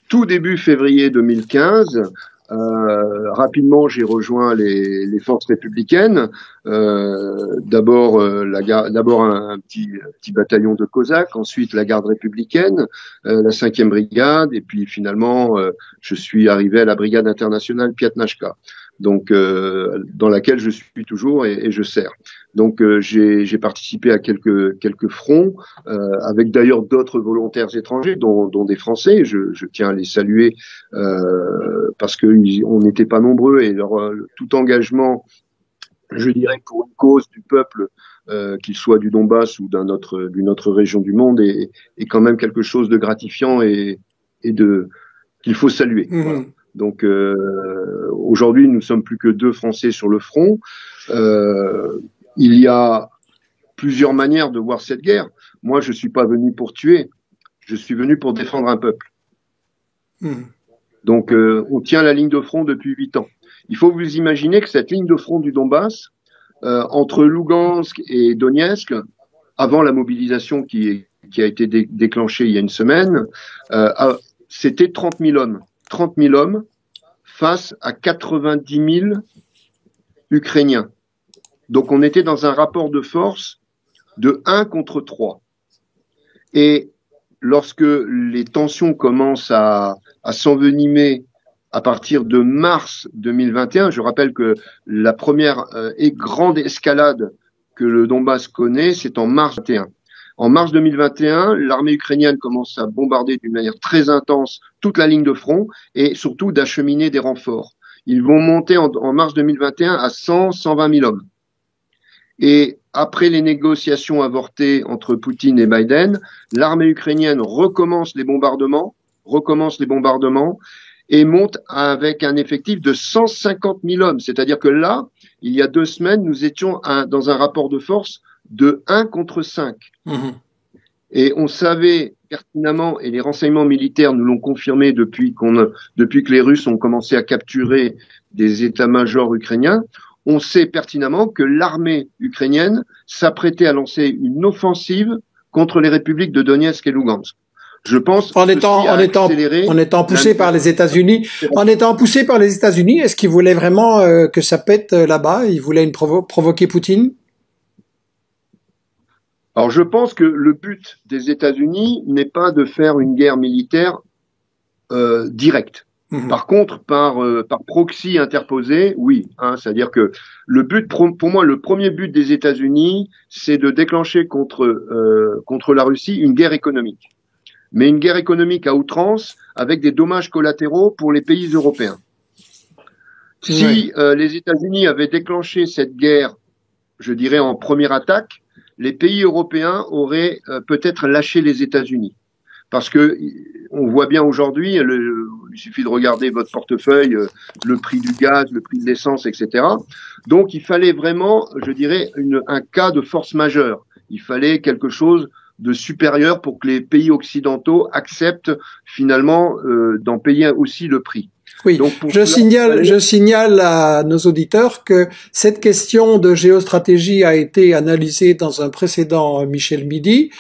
tout début février 2015. Rapidement, j'ai rejoint les forces républicaines. D'abord un petit bataillon de Cosaques, ensuite la garde républicaine, la 5e brigade, et puis finalement, je suis arrivé à la brigade internationale Piatnachka, donc dans laquelle je suis toujours et je sers. Donc j'ai participé à quelques fronts avec d'ailleurs d'autres volontaires étrangers, dont des Français. Je tiens à les saluer parce que on n'était pas nombreux et tout engagement, je dirais, pour une cause du peuple, qu'il soit du Donbass ou d'une autre région du monde, est quand même quelque chose de gratifiant et qu'il faut saluer. Voilà. Donc aujourd'hui, nous sommes plus que 2 Français sur le front. Il y a plusieurs manières de voir cette guerre. Moi, je suis pas venu pour tuer. Je suis venu pour défendre un peuple. Donc, on tient la ligne de front depuis 8 ans. Il faut vous imaginer que cette ligne de front du Donbass, entre Lugansk et Donetsk, avant la mobilisation qui a été déclenchée il y a une semaine, c'était 30 000 hommes. 30 000 hommes face à 90 000 Ukrainiens. Donc on était dans un rapport de force de 1 contre 3. Et lorsque les tensions commencent à s'envenimer à partir de mars 2021. Je rappelle que la première et grande escalade que le Donbass connaît, c'est en mars 2021. En mars 2021, l'armée ukrainienne commence à bombarder d'une manière très intense toute la ligne de front et surtout d'acheminer des renforts. Ils vont monter en mars 2021 à 100-120 000 hommes. Et après les négociations avortées entre Poutine et Biden, l'armée ukrainienne recommence les bombardements et monte avec un effectif de 150 000 hommes. C'est-à-dire que là, il y a 2 semaines, nous étions dans un rapport de force de 1 contre 5. Et on savait pertinemment, et les renseignements militaires nous l'ont confirmé depuis que les Russes ont commencé à capturer des états-majors ukrainiens, on sait pertinemment que l'armée ukrainienne s'apprêtait à lancer une offensive contre les républiques de Donetsk et Lugansk. Je pense en étant poussé par les États-Unis, est-ce qu'ils voulaient vraiment que ça pète là-bas? Ils voulaient provoquer Poutine? Alors je pense que le but des États-Unis n'est pas de faire une guerre militaire directe. Par contre, par proxy interposé, oui. C'est-à-dire que le but, pour moi, le premier but des États-Unis, c'est de déclencher contre la Russie une guerre économique. Mais une guerre économique à outrance, avec des dommages collatéraux pour les pays européens. Si les États-Unis avaient déclenché cette guerre, je dirais en première attaque, les pays européens auraient peut-être lâché les États-Unis. Parce que on voit bien aujourd'hui, il suffit de regarder votre portefeuille, le prix du gaz, le prix de l'essence, etc. Donc il fallait vraiment, je dirais, un cas de force majeure. Il fallait quelque chose de supérieur pour que les pays occidentaux acceptent finalement d'en payer aussi le prix. Oui, donc je signale à nos auditeurs que cette question de géostratégie a été analysée dans un précédent Michel Midi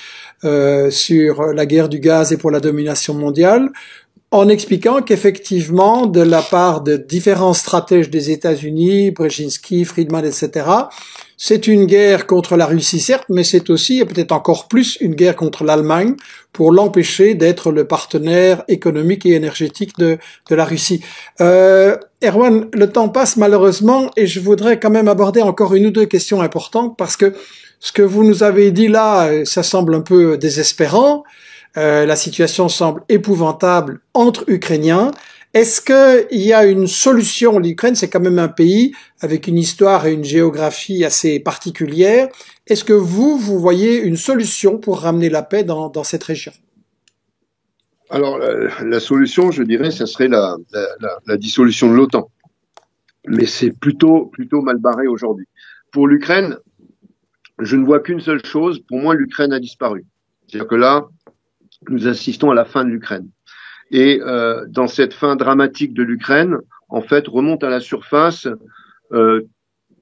sur la guerre du gaz et pour la domination mondiale, en expliquant qu'effectivement, de la part de différents stratèges des États-Unis, Brzezinski, Friedman, etc., c'est une guerre contre la Russie, certes, mais c'est aussi, et peut-être encore plus, une guerre contre l'Allemagne pour l'empêcher d'être le partenaire économique et énergétique de la Russie. Erwan, le temps passe malheureusement et je voudrais quand même aborder encore une ou deux questions importantes parce que ce que vous nous avez dit là, ça semble un peu désespérant. La situation semble épouvantable entre Ukrainiens. Est-ce qu'il y a une solution? L'Ukraine, c'est quand même un pays avec une histoire et une géographie assez particulières. Est-ce que vous voyez une solution pour ramener la paix dans cette région? Alors, la solution, je dirais, ça serait la dissolution de l'OTAN. Mais c'est plutôt mal barré aujourd'hui. Pour l'Ukraine, je ne vois qu'une seule chose. Pour moi, l'Ukraine a disparu. C'est-à-dire que là, nous assistons à la fin de l'Ukraine. Et dans cette fin dramatique de l'Ukraine, en fait, remonte à la surface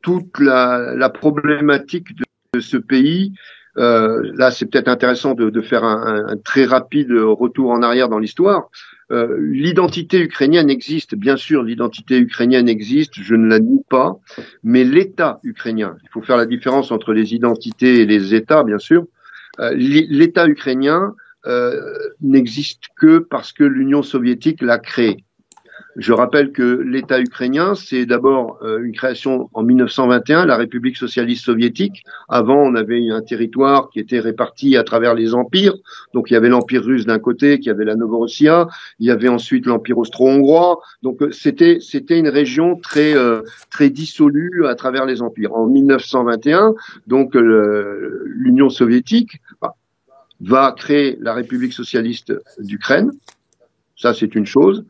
toute la problématique de ce pays. Là, c'est peut-être intéressant de faire un très rapide retour en arrière dans l'histoire. L'identité ukrainienne existe, bien sûr, l'identité ukrainienne existe, je ne la nie pas, mais l'État ukrainien, il faut faire la différence entre les identités et les États, bien sûr. L'État ukrainien n'existe que parce que l'Union soviétique l'a créé. Je rappelle que l'État ukrainien, c'est d'abord une création en 1921, la République socialiste soviétique. Avant, on avait un territoire qui était réparti à travers les empires. Donc, il y avait l'Empire russe d'un côté, qui avait la Novorossia. Il y avait ensuite l'Empire austro-hongrois. Donc, c'était une région très dissolue à travers les empires. En 1921, donc l'Union soviétique va créer la République socialiste d'Ukraine. Ça, c'est une chose.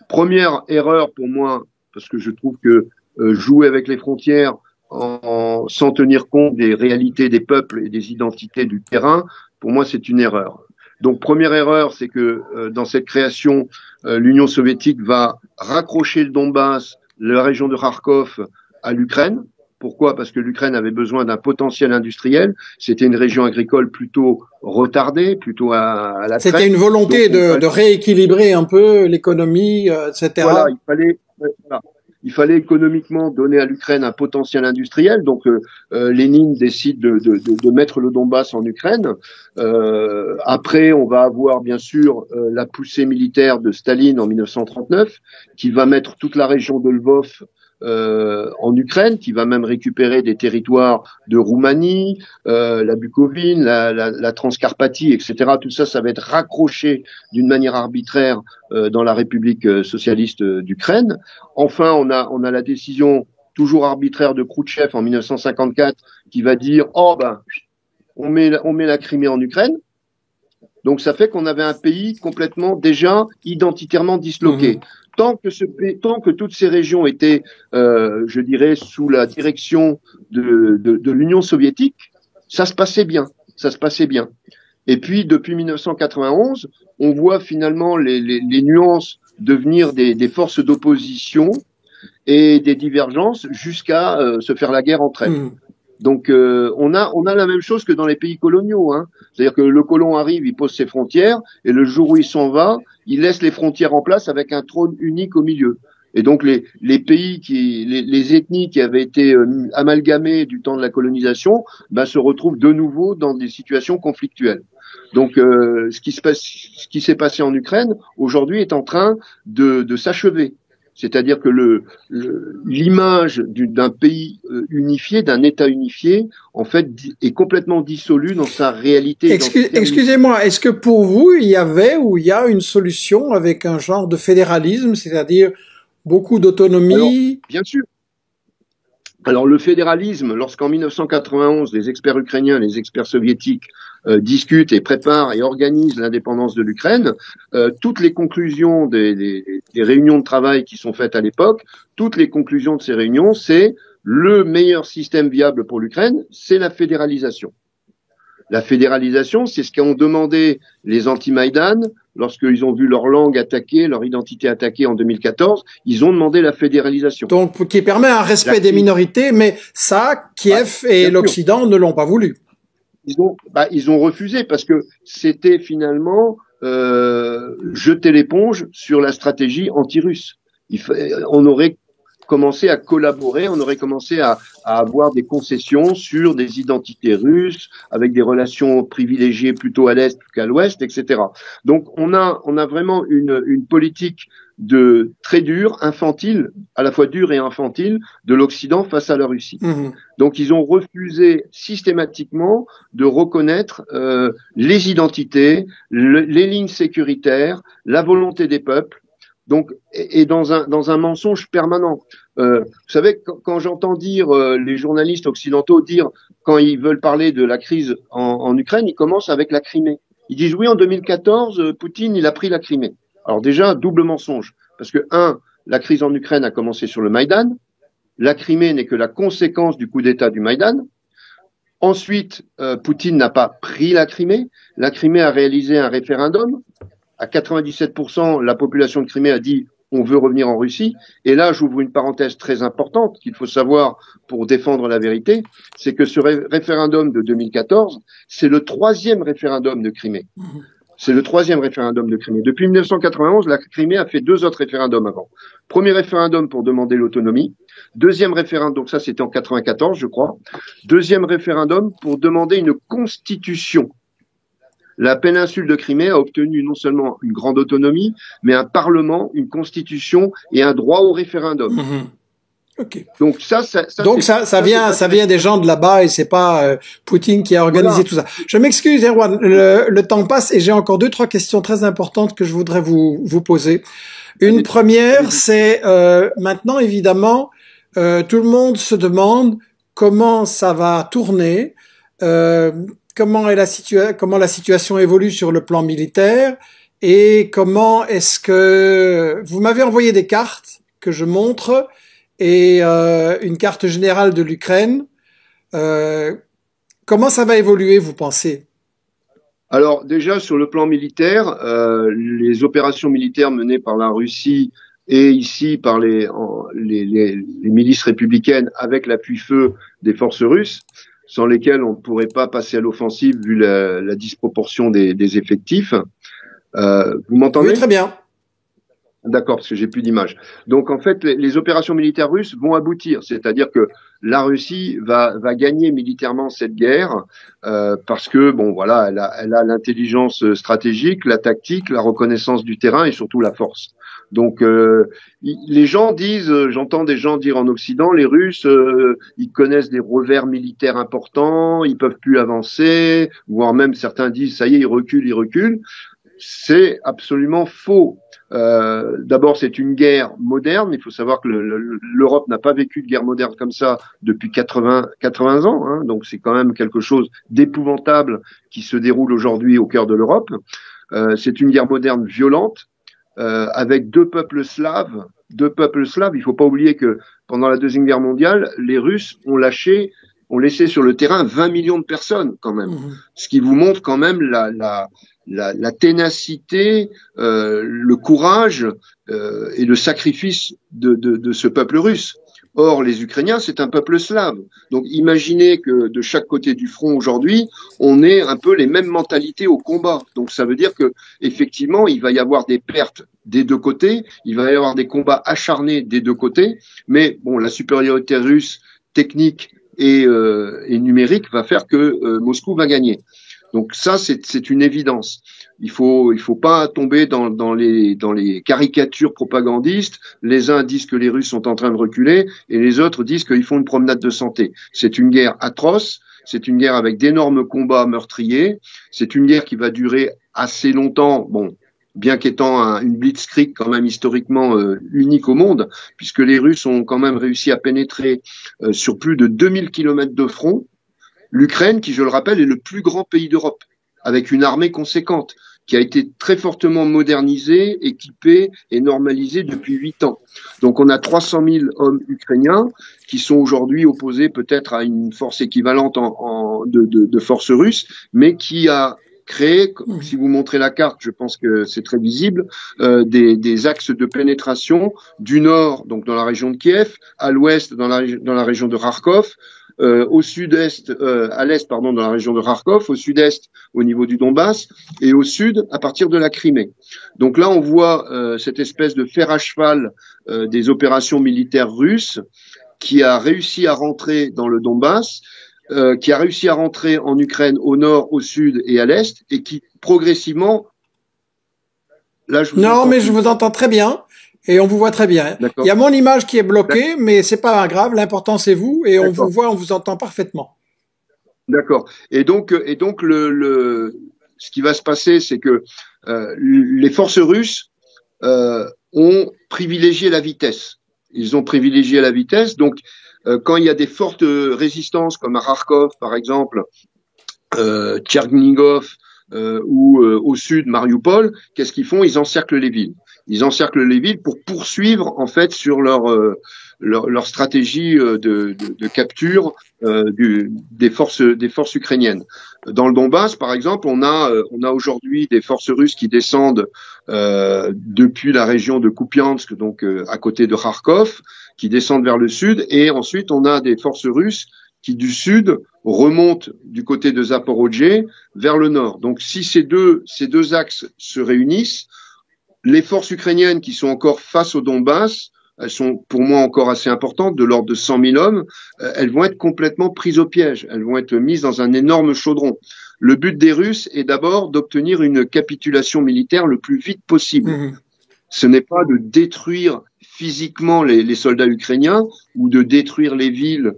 Première erreur pour moi, parce que je trouve que jouer avec les frontières sans tenir compte des réalités des peuples et des identités du terrain, pour moi, c'est une erreur. Donc, première erreur, c'est que dans cette création, l'Union soviétique va raccrocher le Donbass, la région de Kharkov, à l'Ukraine. Pourquoi? Parce que l'Ukraine avait besoin d'un potentiel industriel. C'était une région agricole plutôt retardée, plutôt à la traite. C'était une volonté de rééquilibrer un peu l'économie, etc. Voilà, il fallait économiquement donner à l'Ukraine un potentiel industriel. Donc, Lénine décide de mettre le Donbass en Ukraine. Après, on va avoir bien sûr la poussée militaire de Staline en 1939, qui va mettre toute la région de Lvov en Ukraine, qui va même récupérer des territoires de Roumanie, la Bucovine, la Transcarpathie, etc. Tout ça, ça va être raccroché d'une manière arbitraire dans la République socialiste d'Ukraine. Enfin, on a la décision toujours arbitraire de Khrouchtchev en 1954 qui va dire on met la Crimée en Ukraine. Donc ça fait qu'on avait un pays complètement déjà identitairement disloqué. Tant que toutes ces régions étaient, je dirais, sous la direction de l'Union soviétique, ça se passait bien. Et puis depuis 1991, on voit finalement les nuances devenir des forces d'opposition et des divergences jusqu'à se faire la guerre entre elles. Donc on a la même chose que dans les pays coloniaux, hein. C'est-à-dire que le colon arrive, il pose ses frontières, et le jour où il s'en va, il laisse les frontières en place avec un trône unique au milieu. Et donc les pays les ethnies qui avaient été amalgamées du temps de la colonisation, se retrouvent de nouveau dans des situations conflictuelles. Donc ce qui s'est passé en Ukraine aujourd'hui est en train de s'achever. C'est-à-dire que l'image d'un pays unifié, d'un État unifié, en fait, est complètement dissolue dans sa réalité. Excusez-moi, est-ce que pour vous, il y avait ou il y a une solution avec un genre de fédéralisme, c'est-à-dire beaucoup d'autonomie? Bien sûr. Alors le fédéralisme, lorsqu'en 1991, les experts ukrainiens, les experts soviétiques discutent et préparent et organisent l'indépendance de l'Ukraine, toutes les conclusions des réunions de travail qui sont faites à l'époque, toutes les conclusions de ces réunions, c'est le meilleur système viable pour l'Ukraine, c'est la fédéralisation. La fédéralisation, c'est ce qu'ont demandé les anti-Maïdan lorsqu'ils ont vu leur langue attaquée, leur identité attaquée en 2014. Ils ont demandé la fédéralisation. Donc, qui permet un respect des minorités, mais ça, Kiev et l'Occident ne l'ont pas voulu. Ils ont refusé parce que c'était finalement jeter l'éponge sur la stratégie anti-russe. On aurait commencé à collaborer, on aurait commencé à avoir des concessions sur des identités russes, avec des relations privilégiées plutôt à l'est qu'à l'ouest, etc. Donc on a vraiment une politique de très dure, infantile, à la fois dure et infantile, de l'Occident face à la Russie. Donc ils ont refusé systématiquement de reconnaître les identités, les lignes sécuritaires, la volonté des peuples. Donc, et dans un mensonge permanent. Vous savez, quand j'entends dire les journalistes occidentaux dire quand ils veulent parler de la crise en Ukraine, ils commencent avec la Crimée. Ils disent oui, en 2014, Poutine il a pris la Crimée. Alors déjà, double mensonge, parce que la crise en Ukraine a commencé sur le Maïdan. La Crimée n'est que la conséquence du coup d'État du Maïdan. Ensuite, Poutine n'a pas pris la Crimée. La Crimée a réalisé un référendum. À 97%, la population de Crimée a dit on veut revenir en Russie. Et là, j'ouvre une parenthèse très importante qu'il faut savoir pour défendre la vérité, c'est que ce référendum de 2014, c'est le 3e référendum de Crimée. C'est le 3e référendum de Crimée. Depuis 1991, la Crimée a fait 2 autres référendums avant. Premier référendum pour demander l'autonomie. Deuxième référendum, donc ça c'était en 94, je crois. Deuxième référendum pour demander une constitution. La péninsule de Crimée a obtenu non seulement une grande autonomie, mais un parlement, une constitution et un droit au référendum. Okay. Donc ça vient des gens de là-bas et c'est pas Poutine qui a organisé tout ça. Je m'excuse, Erwan, le temps passe et j'ai encore 2-3 questions très importantes que je voudrais vous poser. Une première, c'est maintenant évidemment tout le monde se demande comment ça va tourner. Comment la situation évolue sur le plan militaire et comment est-ce que vous m'avez envoyé des cartes que je montre et une carte générale de l'Ukraine. Comment ça va évoluer, vous pensez? Alors déjà sur le plan militaire, les opérations militaires menées par la Russie et ici par les milices républicaines avec l'appui-feu des forces russes, sans lesquels on ne pourrait pas passer à l'offensive vu la disproportion des effectifs. Vous m'entendez? Oui, très bien. D'accord, parce que j'ai plus d'image. Donc en fait, les opérations militaires russes vont aboutir, c'est-à-dire que la Russie va gagner militairement cette guerre parce que bon voilà, elle a l'intelligence stratégique, la tactique, la reconnaissance du terrain et surtout la force. Donc les gens disent, j'entends des gens dire en Occident, les Russes ils connaissent des revers militaires importants, ils peuvent plus avancer, voire même certains disent ça y est, ils reculent. C'est absolument faux. D'abord, c'est une guerre moderne. Il faut savoir que l'Europe n'a pas vécu de guerre moderne comme ça depuis 80 ans. Hein, donc, c'est quand même quelque chose d'épouvantable qui se déroule aujourd'hui au cœur de l'Europe. C'est une guerre moderne violente avec deux peuples slaves. Il faut pas oublier que pendant la Deuxième Guerre mondiale, les Russes ont laissé sur le terrain 20 millions de personnes quand même. Ce qui vous montre quand même la ténacité, le courage et le sacrifice de ce peuple russe. Or, les Ukrainiens, c'est un peuple slave. Donc, imaginez que de chaque côté du front aujourd'hui, on ait un peu les mêmes mentalités au combat. Donc, ça veut dire que effectivement, il va y avoir des pertes des deux côtés, il va y avoir des combats acharnés des deux côtés. Mais bon, la supériorité russe technique et numérique va faire que Moscou va gagner. Donc ça, c'est une évidence. Il faut pas tomber dans les caricatures propagandistes. Les uns disent que les Russes sont en train de reculer et les autres disent qu'ils font une promenade de santé. C'est une guerre atroce. C'est une guerre avec d'énormes combats meurtriers. C'est une guerre qui va durer assez longtemps. Bon, bien qu'étant une blitzkrieg quand même historiquement unique au monde, puisque les Russes ont quand même réussi à pénétrer sur plus de 2000 kilomètres de front. L'Ukraine, qui, je le rappelle, est le plus grand pays d'Europe, avec une armée conséquente, qui a été très fortement modernisée, équipée et normalisée depuis 8 ans. Donc on a 300 000 hommes ukrainiens qui sont aujourd'hui opposés peut-être à une force équivalente de forces russes, mais qui a créé, si vous montrez la carte, je pense que c'est très visible, des axes de pénétration du nord, donc dans la région de Kiev, à l'ouest dans la région de Kharkov, au sud-est, à l'est, pardon, dans la région de Kharkov, au sud-est, au niveau du Donbass, et au sud, à partir de la Crimée. Donc là, on voit cette espèce de fer à cheval des opérations militaires russes qui a réussi à rentrer dans le Donbass, qui a réussi à rentrer en Ukraine au nord, au sud et à l'est, et qui progressivement... Là, je vous entends très bien. Et on vous voit très bien. Il y a mon image qui est bloquée, mais c'est pas grave. L'important c'est vous, et on vous voit, on vous entend parfaitement. D'accord. Et donc ce qui va se passer, c'est que les forces russes ont privilégié la vitesse. Ils ont privilégié la vitesse. Donc, quand il y a des fortes résistances, comme à Kharkov, par exemple, Tchernigov ou au sud, Mariupol, qu'est-ce qu'ils font? Ils encerclent les villes. Ils encerclent les villes pour poursuivre en fait sur leur stratégie de capture des forces ukrainiennes. Dans le Donbass, par exemple, on a aujourd'hui des forces russes qui descendent depuis la région de Kupiansk, donc à côté de Kharkov, qui descendent vers le sud, et ensuite on a des forces russes qui du sud remontent du côté de Zaporozhye vers le nord. Donc si ces deux axes se réunissent, les forces ukrainiennes qui sont encore face au Donbass, elles sont pour moi encore assez importantes, de l'ordre de 100 000 hommes, elles vont être complètement prises au piège. Elles vont être mises dans un énorme chaudron. Le but des Russes est d'abord d'obtenir une capitulation militaire le plus vite possible. Ce n'est pas de détruire physiquement les soldats ukrainiens ou de détruire les villes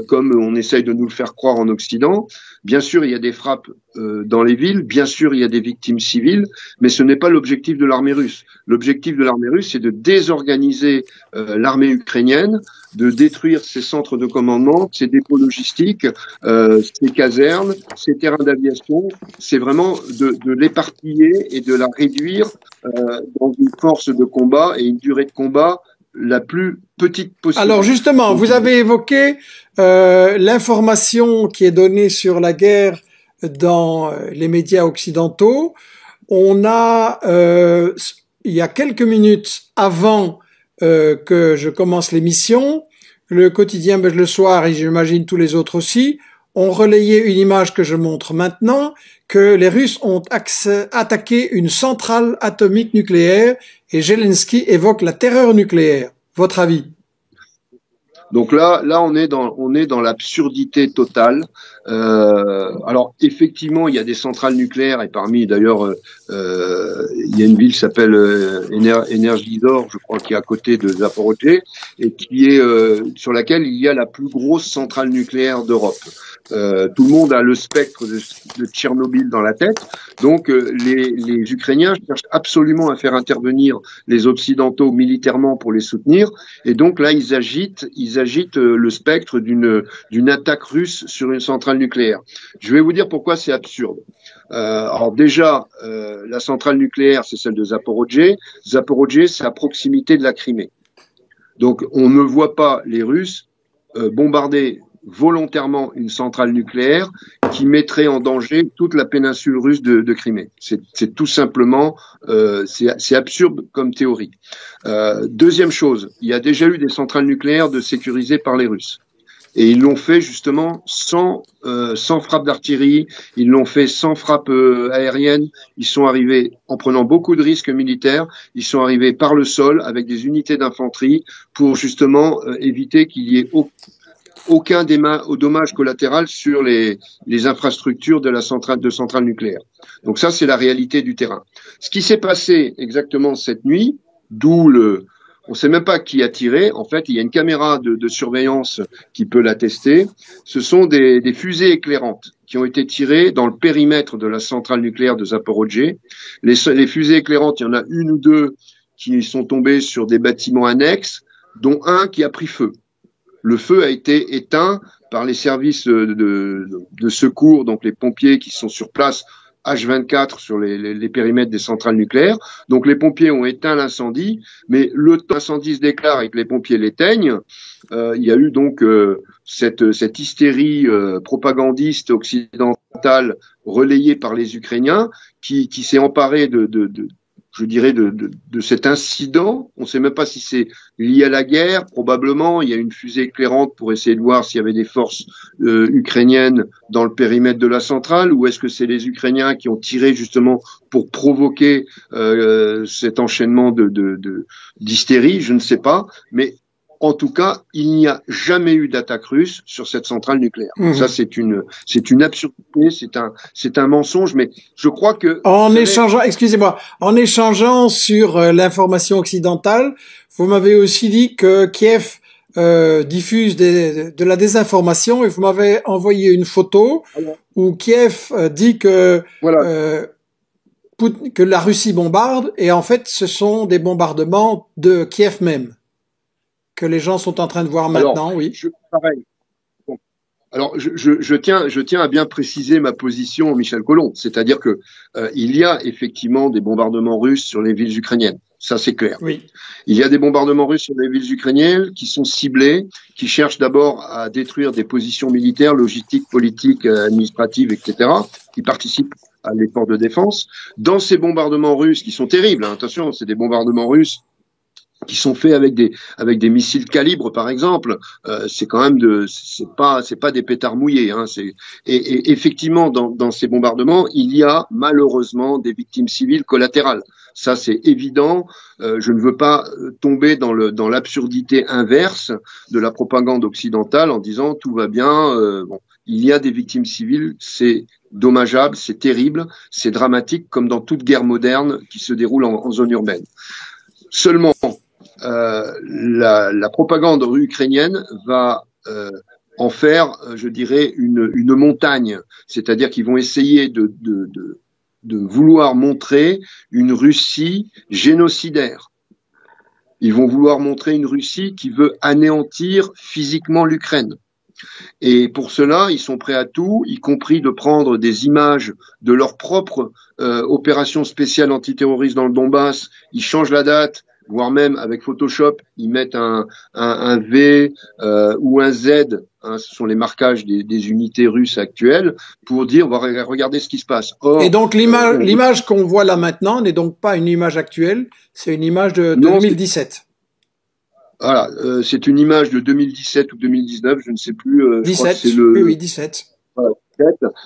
comme on essaye de nous le faire croire en Occident. Bien sûr, il y a des frappes dans les villes, bien sûr, il y a des victimes civiles, mais ce n'est pas l'objectif de l'armée russe. L'objectif de l'armée russe, c'est de désorganiser l'armée ukrainienne, de détruire ses centres de commandement, ses dépôts logistiques, ses casernes, ses terrains d'aviation. C'est vraiment de l'éparpiller et de la réduire dans une force de combat et une durée de combat la plus petite possible. Alors justement, vous avez évoqué l'information qui est donnée sur la guerre dans les médias occidentaux. On a, il y a quelques minutes avant que je commence l'émission, le quotidien Le Soir, et j'imagine tous les autres aussi, ont relayé une image que je montre maintenant, que les Russes ont attaqué une centrale atomique nucléaire et Zelensky évoque la terreur nucléaire. Votre avis? Donc là, on est dans l'absurdité totale. Alors effectivement, il y a des centrales nucléaires et parmi d'ailleurs, il y a une ville qui s'appelle Energydor, je crois, qui est à côté de Zaporozhye et qui est sur laquelle il y a la plus grosse centrale nucléaire d'Europe. Tout le monde a le spectre de Tchernobyl dans la tête. Donc les Ukrainiens cherchent absolument à faire intervenir les Occidentaux militairement pour les soutenir. Et donc là, ils agitent le spectre d'une attaque russe sur une centrale nucléaire. Je vais vous dire pourquoi c'est absurde. Alors déjà, la centrale nucléaire, c'est celle de Zaporozhye. Zaporozhye, c'est à proximité de la Crimée. Donc on ne voit pas les Russes bombarder volontairement une centrale nucléaire qui mettrait en danger toute la péninsule russe de Crimée. C'est tout simplement, c'est absurde comme théorie. Deuxième chose, il y a déjà eu des centrales nucléaires sécurisées par les Russes. Et ils l'ont fait justement sans frappe d'artillerie, ils l'ont fait sans frappe aérienne, ils sont arrivés en prenant beaucoup de risques militaires, ils sont arrivés par le sol avec des unités d'infanterie pour justement éviter qu'il y ait aucun dommage collatéral sur les infrastructures de centrale nucléaire. Donc ça, c'est la réalité du terrain. Ce qui s'est passé exactement cette nuit, on ne sait même pas qui a tiré. En fait, il y a une caméra de surveillance qui peut l'attester. Ce sont des fusées éclairantes qui ont été tirées dans le périmètre de la centrale nucléaire de Zaporozhye. Les fusées éclairantes, il y en a une ou deux qui sont tombées sur des bâtiments annexes, dont un qui a pris feu. Le feu a été éteint par les services de secours, donc les pompiers qui sont sur place H24 sur les périmètres des centrales nucléaires. Donc les pompiers ont éteint l'incendie, mais le temps l'incendie se déclare et que les pompiers l'éteignent, il y a eu donc cette hystérie propagandiste occidentale relayée par les Ukrainiens qui s'est emparée je dirais de cet incident. On ne sait même pas si c'est lié à la guerre. Probablement, il y a une fusée éclairante pour essayer de voir s'il y avait des forces ukrainiennes dans le périmètre de la centrale, ou est-ce que c'est les Ukrainiens qui ont tiré justement pour provoquer cet enchaînement d'hystérie. Je ne sais pas, mais en tout cas, il n'y a jamais eu d'attaque russe sur cette centrale nucléaire. Ça, c'est une absurdité, c'est un mensonge, mais je crois que... En échangeant sur l'information occidentale, vous m'avez aussi dit que Kiev diffuse de la désinformation et vous m'avez envoyé une photo où Kiev dit que la Russie bombarde et en fait, ce sont des bombardements de Kiev même. Que les gens sont en train de voir maintenant, oui. Pareil. Bon. Alors, je tiens à bien préciser ma position, Michel Collomb. C'est-à-dire que il y a effectivement des bombardements russes sur les villes ukrainiennes. Ça, c'est clair. Oui. Il y a des bombardements russes sur les villes ukrainiennes qui sont ciblés, qui cherchent d'abord à détruire des positions militaires, logistiques, politiques, administratives, etc., qui participent à l'effort de défense. Dans ces bombardements russes, qui sont terribles, hein, attention, c'est des bombardements russes qui sont faits avec des missiles calibre, par exemple, c'est quand même c'est pas des pétards mouillés, hein, et effectivement dans ces bombardements il y a malheureusement des victimes civiles collatérales. Ça, c'est évident. Je ne veux pas tomber dans l'absurdité inverse de la propagande occidentale en disant tout va bien. Bon, il y a des victimes civiles, c'est dommageable, c'est terrible, c'est dramatique, comme dans toute guerre moderne qui se déroule en zone urbaine. Seulement, la propagande ukrainienne va en faire, je dirais, une montagne. C'est-à-dire qu'ils vont essayer de vouloir montrer une Russie génocidaire. Ils vont vouloir montrer une Russie qui veut anéantir physiquement l'Ukraine. Et pour cela, ils sont prêts à tout, y compris de prendre des images de leur propre opération spéciale antiterroriste dans le Donbass. Ils changent la date, voire même avec Photoshop, ils mettent un V ou un Z, hein, ce sont les marquages des unités russes actuelles, pour dire, regardez ce qui se passe. Or, et donc l'image qu'on voit là maintenant n'est donc pas une image actuelle, c'est une image de 2017. Voilà, c'est une image de 2017 ou 2019, je ne sais plus. 17, oui, 17. Voilà,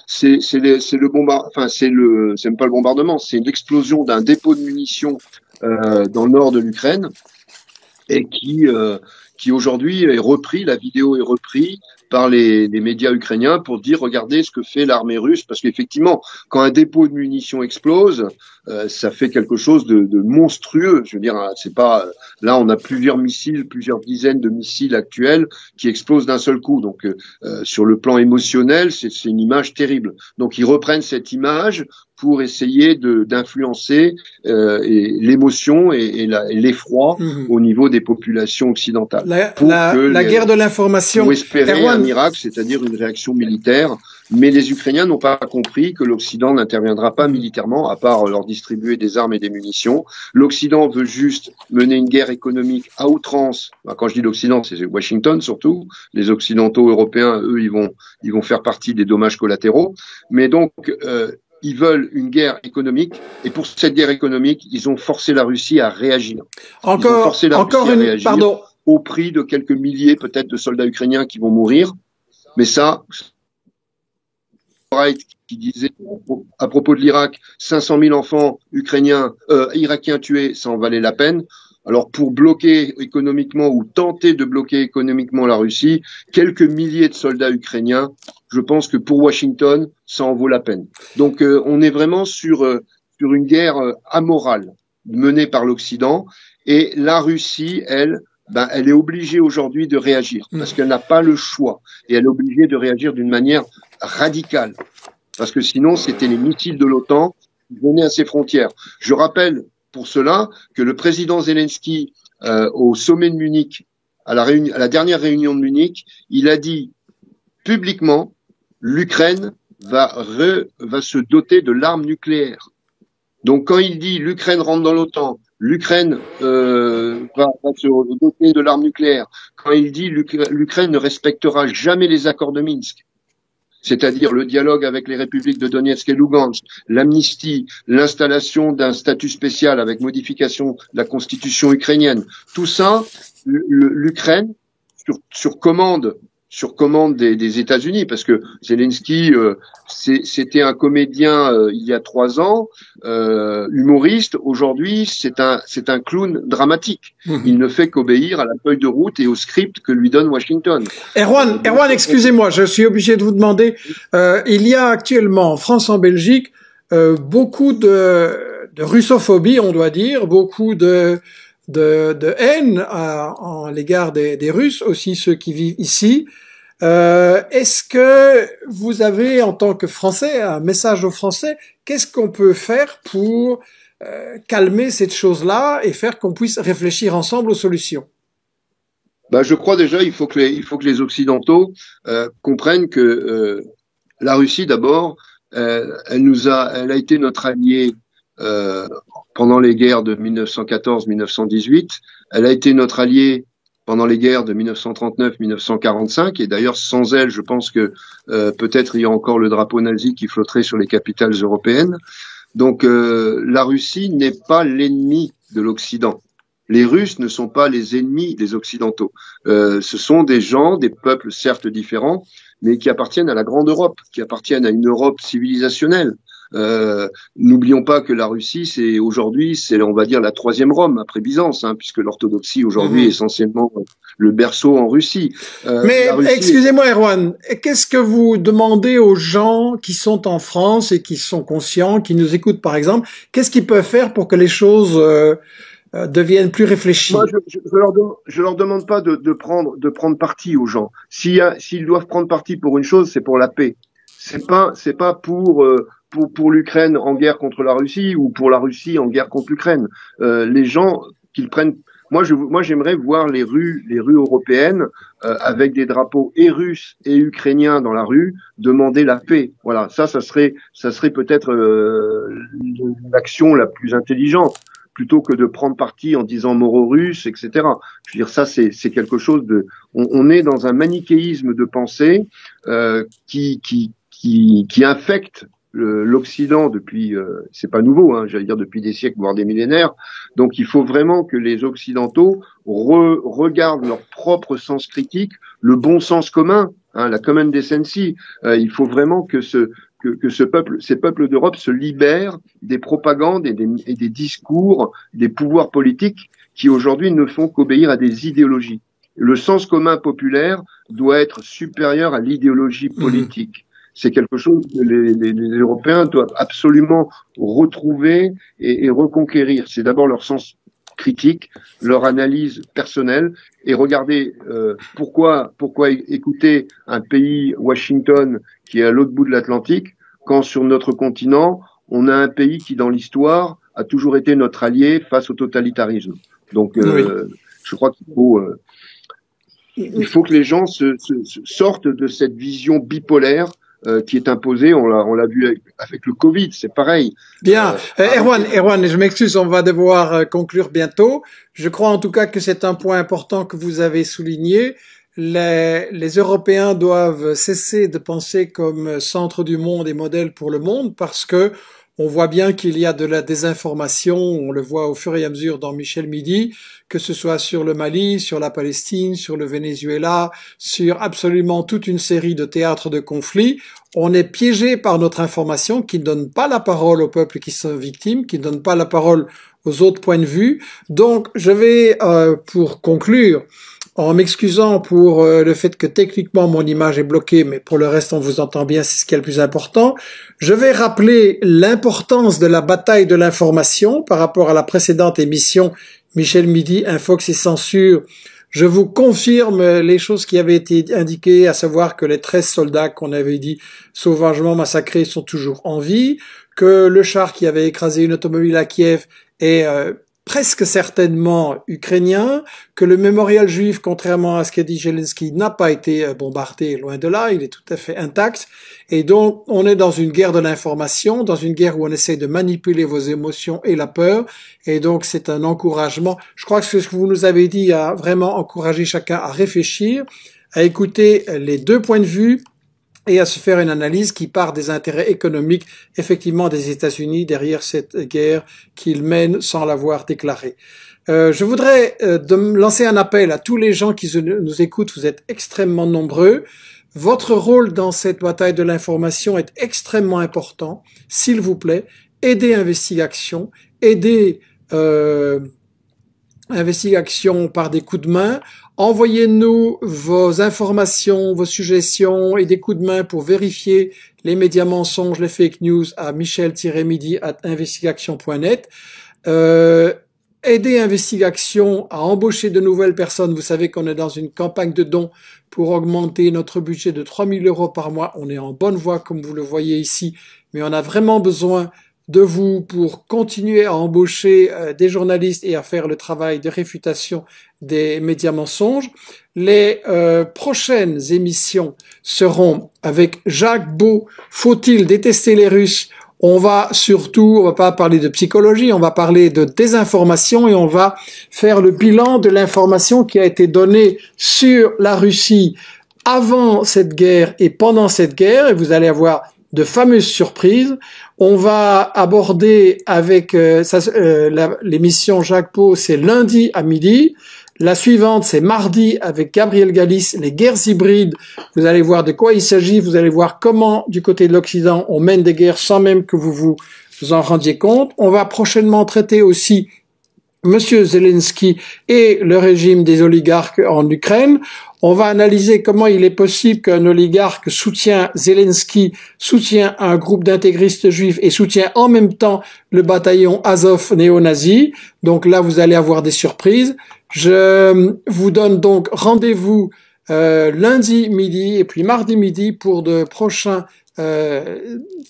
c'est le bombardement, enfin c'est même pas le bombardement, c'est l'explosion d'un dépôt de munitions dans le nord de l'Ukraine et qui aujourd'hui est repris, la vidéo est reprise par les médias ukrainiens pour dire regardez ce que fait l'armée russe, parce qu'effectivement quand un dépôt de munitions explose, ça fait quelque chose de monstrueux. Je veux dire, c'est pas là on a plusieurs missiles, plusieurs dizaines de missiles actuels qui explosent d'un seul coup. Donc sur le plan émotionnel, c'est une image terrible. Donc ils reprennent cette image pour essayer d'influencer l'émotion et l'effroi au niveau des populations occidentales. La guerre de l'information. Pour espérer un miracle, c'est-à-dire une réaction militaire. Mais les Ukrainiens n'ont pas compris que l'Occident n'interviendra pas militairement, à part leur distribuer des armes et des munitions. L'Occident veut juste mener une guerre économique à outrance. Quand je dis l'Occident, c'est Washington surtout. Les Occidentaux européens, eux, ils vont faire partie des dommages collatéraux. Mais donc, ils veulent une guerre économique, et pour cette guerre économique, ils ont forcé la Russie à réagir. Pardon. Au prix de quelques milliers peut-être de soldats ukrainiens qui vont mourir. Mais ça, qui disait à propos de l'Irak, 500 000 enfants irakiens tués, ça en valait la peine. Alors pour bloquer économiquement ou tenter de bloquer économiquement la Russie, quelques milliers de soldats ukrainiens, je pense que pour Washington, ça en vaut la peine. Donc on est vraiment sur une guerre amorale menée par l'Occident, et la Russie, elle est obligée aujourd'hui de réagir parce qu'elle n'a pas le choix, et elle est obligée de réagir d'une manière radicale parce que sinon c'était les missiles de l'OTAN qui venaient à ses frontières. Je rappelle pour cela que le président Zelensky au sommet de Munich, à la dernière réunion de Munich, il a dit publiquement l'Ukraine va se doter de l'arme nucléaire. Donc quand il dit l'Ukraine rentre dans l'OTAN, l'Ukraine va se doter de l'arme nucléaire, quand il dit l'Ukraine ne respectera jamais les accords de Minsk, c'est-à-dire le dialogue avec les républiques de Donetsk et Lugansk, l'amnistie, l'installation d'un statut spécial avec modification de la constitution ukrainienne, tout ça, l'Ukraine, sur commande des États-Unis, parce que Zelensky, c'était un comédien il y a 3 ans, humoriste. Aujourd'hui, c'est un clown dramatique. Il ne fait qu'obéir à la feuille de route et au script que lui donne Washington. Erwan, excusez-moi, je suis obligé de vous demander. Il y a actuellement en France, en Belgique, beaucoup de russophobie, on doit dire, beaucoup de haine en l'égard des Russes, aussi ceux qui vivent ici. Est-ce que vous avez, en tant que Français, un message aux Français? Qu'est-ce qu'on peut faire pour calmer cette chose-là et faire qu'on puisse réfléchir ensemble aux solutions? Je crois déjà il faut que les Occidentaux comprennent que la Russie, d'abord, elle a été notre allié pendant les guerres de 1914-1918, elle a été notre alliée pendant les guerres de 1939-1945, et d'ailleurs sans elle, je pense que peut-être il y a encore le drapeau nazi qui flotterait sur les capitales européennes. Donc la Russie n'est pas l'ennemi de l'Occident. Les Russes ne sont pas les ennemis des Occidentaux. Ce sont des gens, des peuples certes différents, mais qui appartiennent à la grande Europe, qui appartiennent à une Europe civilisationnelle. N'oublions pas que la Russie, aujourd'hui, on va dire la 3e Rome après Byzance, puisque l'orthodoxie aujourd'hui est essentiellement le berceau en Russie. Mais excusez-moi, Erwan, qu'est-ce que vous demandez aux gens qui sont en France et qui sont conscients, qui nous écoutent par exemple, qu'est-ce qu'ils peuvent faire pour que les choses deviennent plus réfléchies? Moi, je leur demande pas de prendre parti aux gens. S'ils doivent prendre parti pour une chose, c'est pour la paix. C'est pas pour l'Ukraine en guerre contre la Russie ou pour la Russie en guerre contre l'Ukraine. Les gens qu'ils prennent. Moi, j'aimerais voir les rues européennes avec des drapeaux et russes et ukrainiens dans la rue demander la paix. Voilà, ça serait peut-être l'action la plus intelligente, plutôt que de prendre parti en disant mort aux Russes, etc. Je veux dire, ça c'est quelque chose de. On est dans un manichéisme de pensée qui infecte l'Occident depuis, c'est pas nouveau, j'allais dire depuis des siècles voire des millénaires. Donc il faut vraiment que les Occidentaux regardent leur propre sens critique, le bon sens commun, la common decency. Il faut vraiment que que ces peuples d'Europe se libèrent des propagandes et des discours des pouvoirs politiques qui aujourd'hui ne font qu'obéir à des idéologies. Le sens commun populaire doit être supérieur à l'idéologie politique. C'est quelque chose que les Européens doivent absolument retrouver et reconquérir. C'est d'abord leur sens critique, leur analyse personnelle, et regardez pourquoi écouter un pays, Washington, qui est à l'autre bout de l'Atlantique, quand sur notre continent, on a un pays qui, dans l'histoire, a toujours été notre allié face au totalitarisme. Donc, je crois il faut que les gens sortent de cette vision bipolaire qui est imposée. On l'a vu avec le Covid, c'est pareil. Bien, Erwan, je m'excuse, on va devoir conclure bientôt. Je crois en tout cas que c'est un point important que vous avez souligné. Les Européens doivent cesser de penser comme centre du monde et modèle pour le monde, parce que on voit bien qu'il y a de la désinformation, on le voit au fur et à mesure dans Michel Midi, que ce soit sur le Mali, sur la Palestine, sur le Venezuela, sur absolument toute une série de théâtres de conflits. On est piégé par notre information qui ne donne pas la parole aux peuples qui sont victimes, qui ne donne pas la parole aux autres points de vue. Donc, je vais, pour conclure, en m'excusant pour le fait que techniquement mon image est bloquée, mais pour le reste on vous entend bien, c'est ce qui est le plus important. Je vais rappeler l'importance de la bataille de l'information par rapport à la précédente émission Michel Midi, Infox et Censure. Je vous confirme les choses qui avaient été indiquées, à savoir que les 13 soldats qu'on avait dit sauvagement massacrés sont toujours en vie, que le char qui avait écrasé une automobile à Kiev est presque certainement ukrainien, que le mémorial juif, contrairement à ce qu'a dit Zelensky, n'a pas été bombardé, loin de là, il est tout à fait intact. Et donc, on est dans une guerre de l'information, dans une guerre où on essaie de manipuler vos émotions et la peur. Et donc, c'est un encouragement. Je crois que ce que vous nous avez dit a vraiment encouragé chacun à réfléchir, à écouter les deux points de vue, et à se faire une analyse qui part des intérêts économiques, effectivement, des États-Unis derrière cette guerre qu'ils mènent sans l'avoir déclarée. Je voudrais lancer un appel à tous les gens qui nous écoutent. Vous êtes extrêmement nombreux. Votre rôle dans cette bataille de l'information est extrêmement important. S'il vous plaît, aidez Investigation, aidez Investigation par des coups de main. Envoyez-nous vos informations, vos suggestions et des coups de main pour vérifier les médias mensonges, les fake news à michel-midi@investigation.net. Aidez Investigation à embaucher de nouvelles personnes. Vous savez qu'on est dans une campagne de dons pour augmenter notre budget de 3 000 € par mois. On est en bonne voie, comme vous le voyez ici, mais on a vraiment besoin de vous pour continuer à embaucher des journalistes et à faire le travail de réfutation des médias mensonges. Les prochaines émissions seront avec Jacques Beau, Faut-il détester les Russes? On va pas parler de psychologie, on va parler de désinformation et on va faire le bilan de l'information qui a été donnée sur la Russie avant cette guerre et pendant cette guerre, et vous allez avoir de fameuses surprises. On va aborder avec l'émission Jacques Beau, c'est lundi à midi. La suivante, c'est mardi avec Gabriel Galis, les guerres hybrides. Vous allez voir de quoi il s'agit. Vous allez voir comment, du côté de l'Occident, on mène des guerres sans même que vous en rendiez compte. On va prochainement traiter aussi Monsieur Zelensky et le régime des oligarques en Ukraine. On va analyser comment il est possible qu'un oligarque soutient Zelensky, soutient un groupe d'intégristes juifs et soutient en même temps le bataillon Azov néo-nazi. Donc là, vous allez avoir des surprises. Je vous donne donc rendez-vous lundi midi et puis mardi midi pour de prochains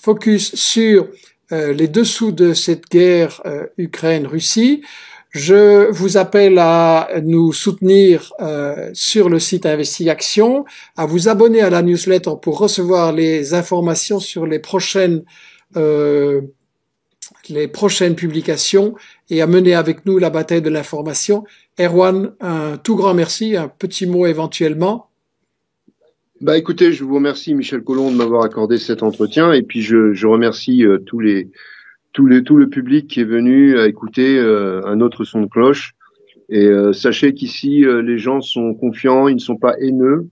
focus sur les dessous de cette guerre Ukraine-Russie. Je vous appelle à nous soutenir sur le site Investigation, à vous abonner à la newsletter pour recevoir les informations sur les prochaines publications et à mener avec nous la bataille de l'information. Erwan, un tout grand merci, un petit mot éventuellement. Bah écoutez, je vous remercie Michel Collomb de m'avoir accordé cet entretien et puis je remercie tout le public qui est venu à écouter un autre son de cloche. Et sachez qu'ici, les gens sont confiants, ils ne sont pas haineux.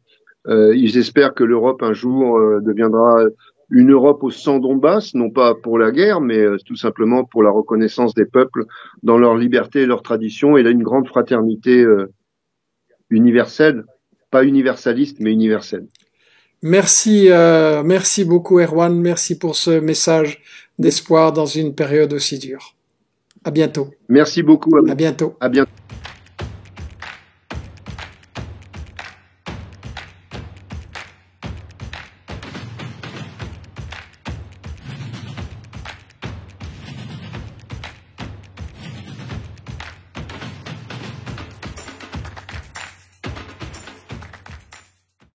Ils espèrent que l'Europe un jour deviendra une Europe sans Donbass, non pas pour la guerre, mais tout simplement pour la reconnaissance des peuples dans leur liberté et leur tradition, et là une grande fraternité universelle, pas universaliste, mais universelle. Merci, merci beaucoup Erwan, merci pour ce message d'espoir dans une période aussi dure. À bientôt. Merci beaucoup. À bientôt. À bientôt.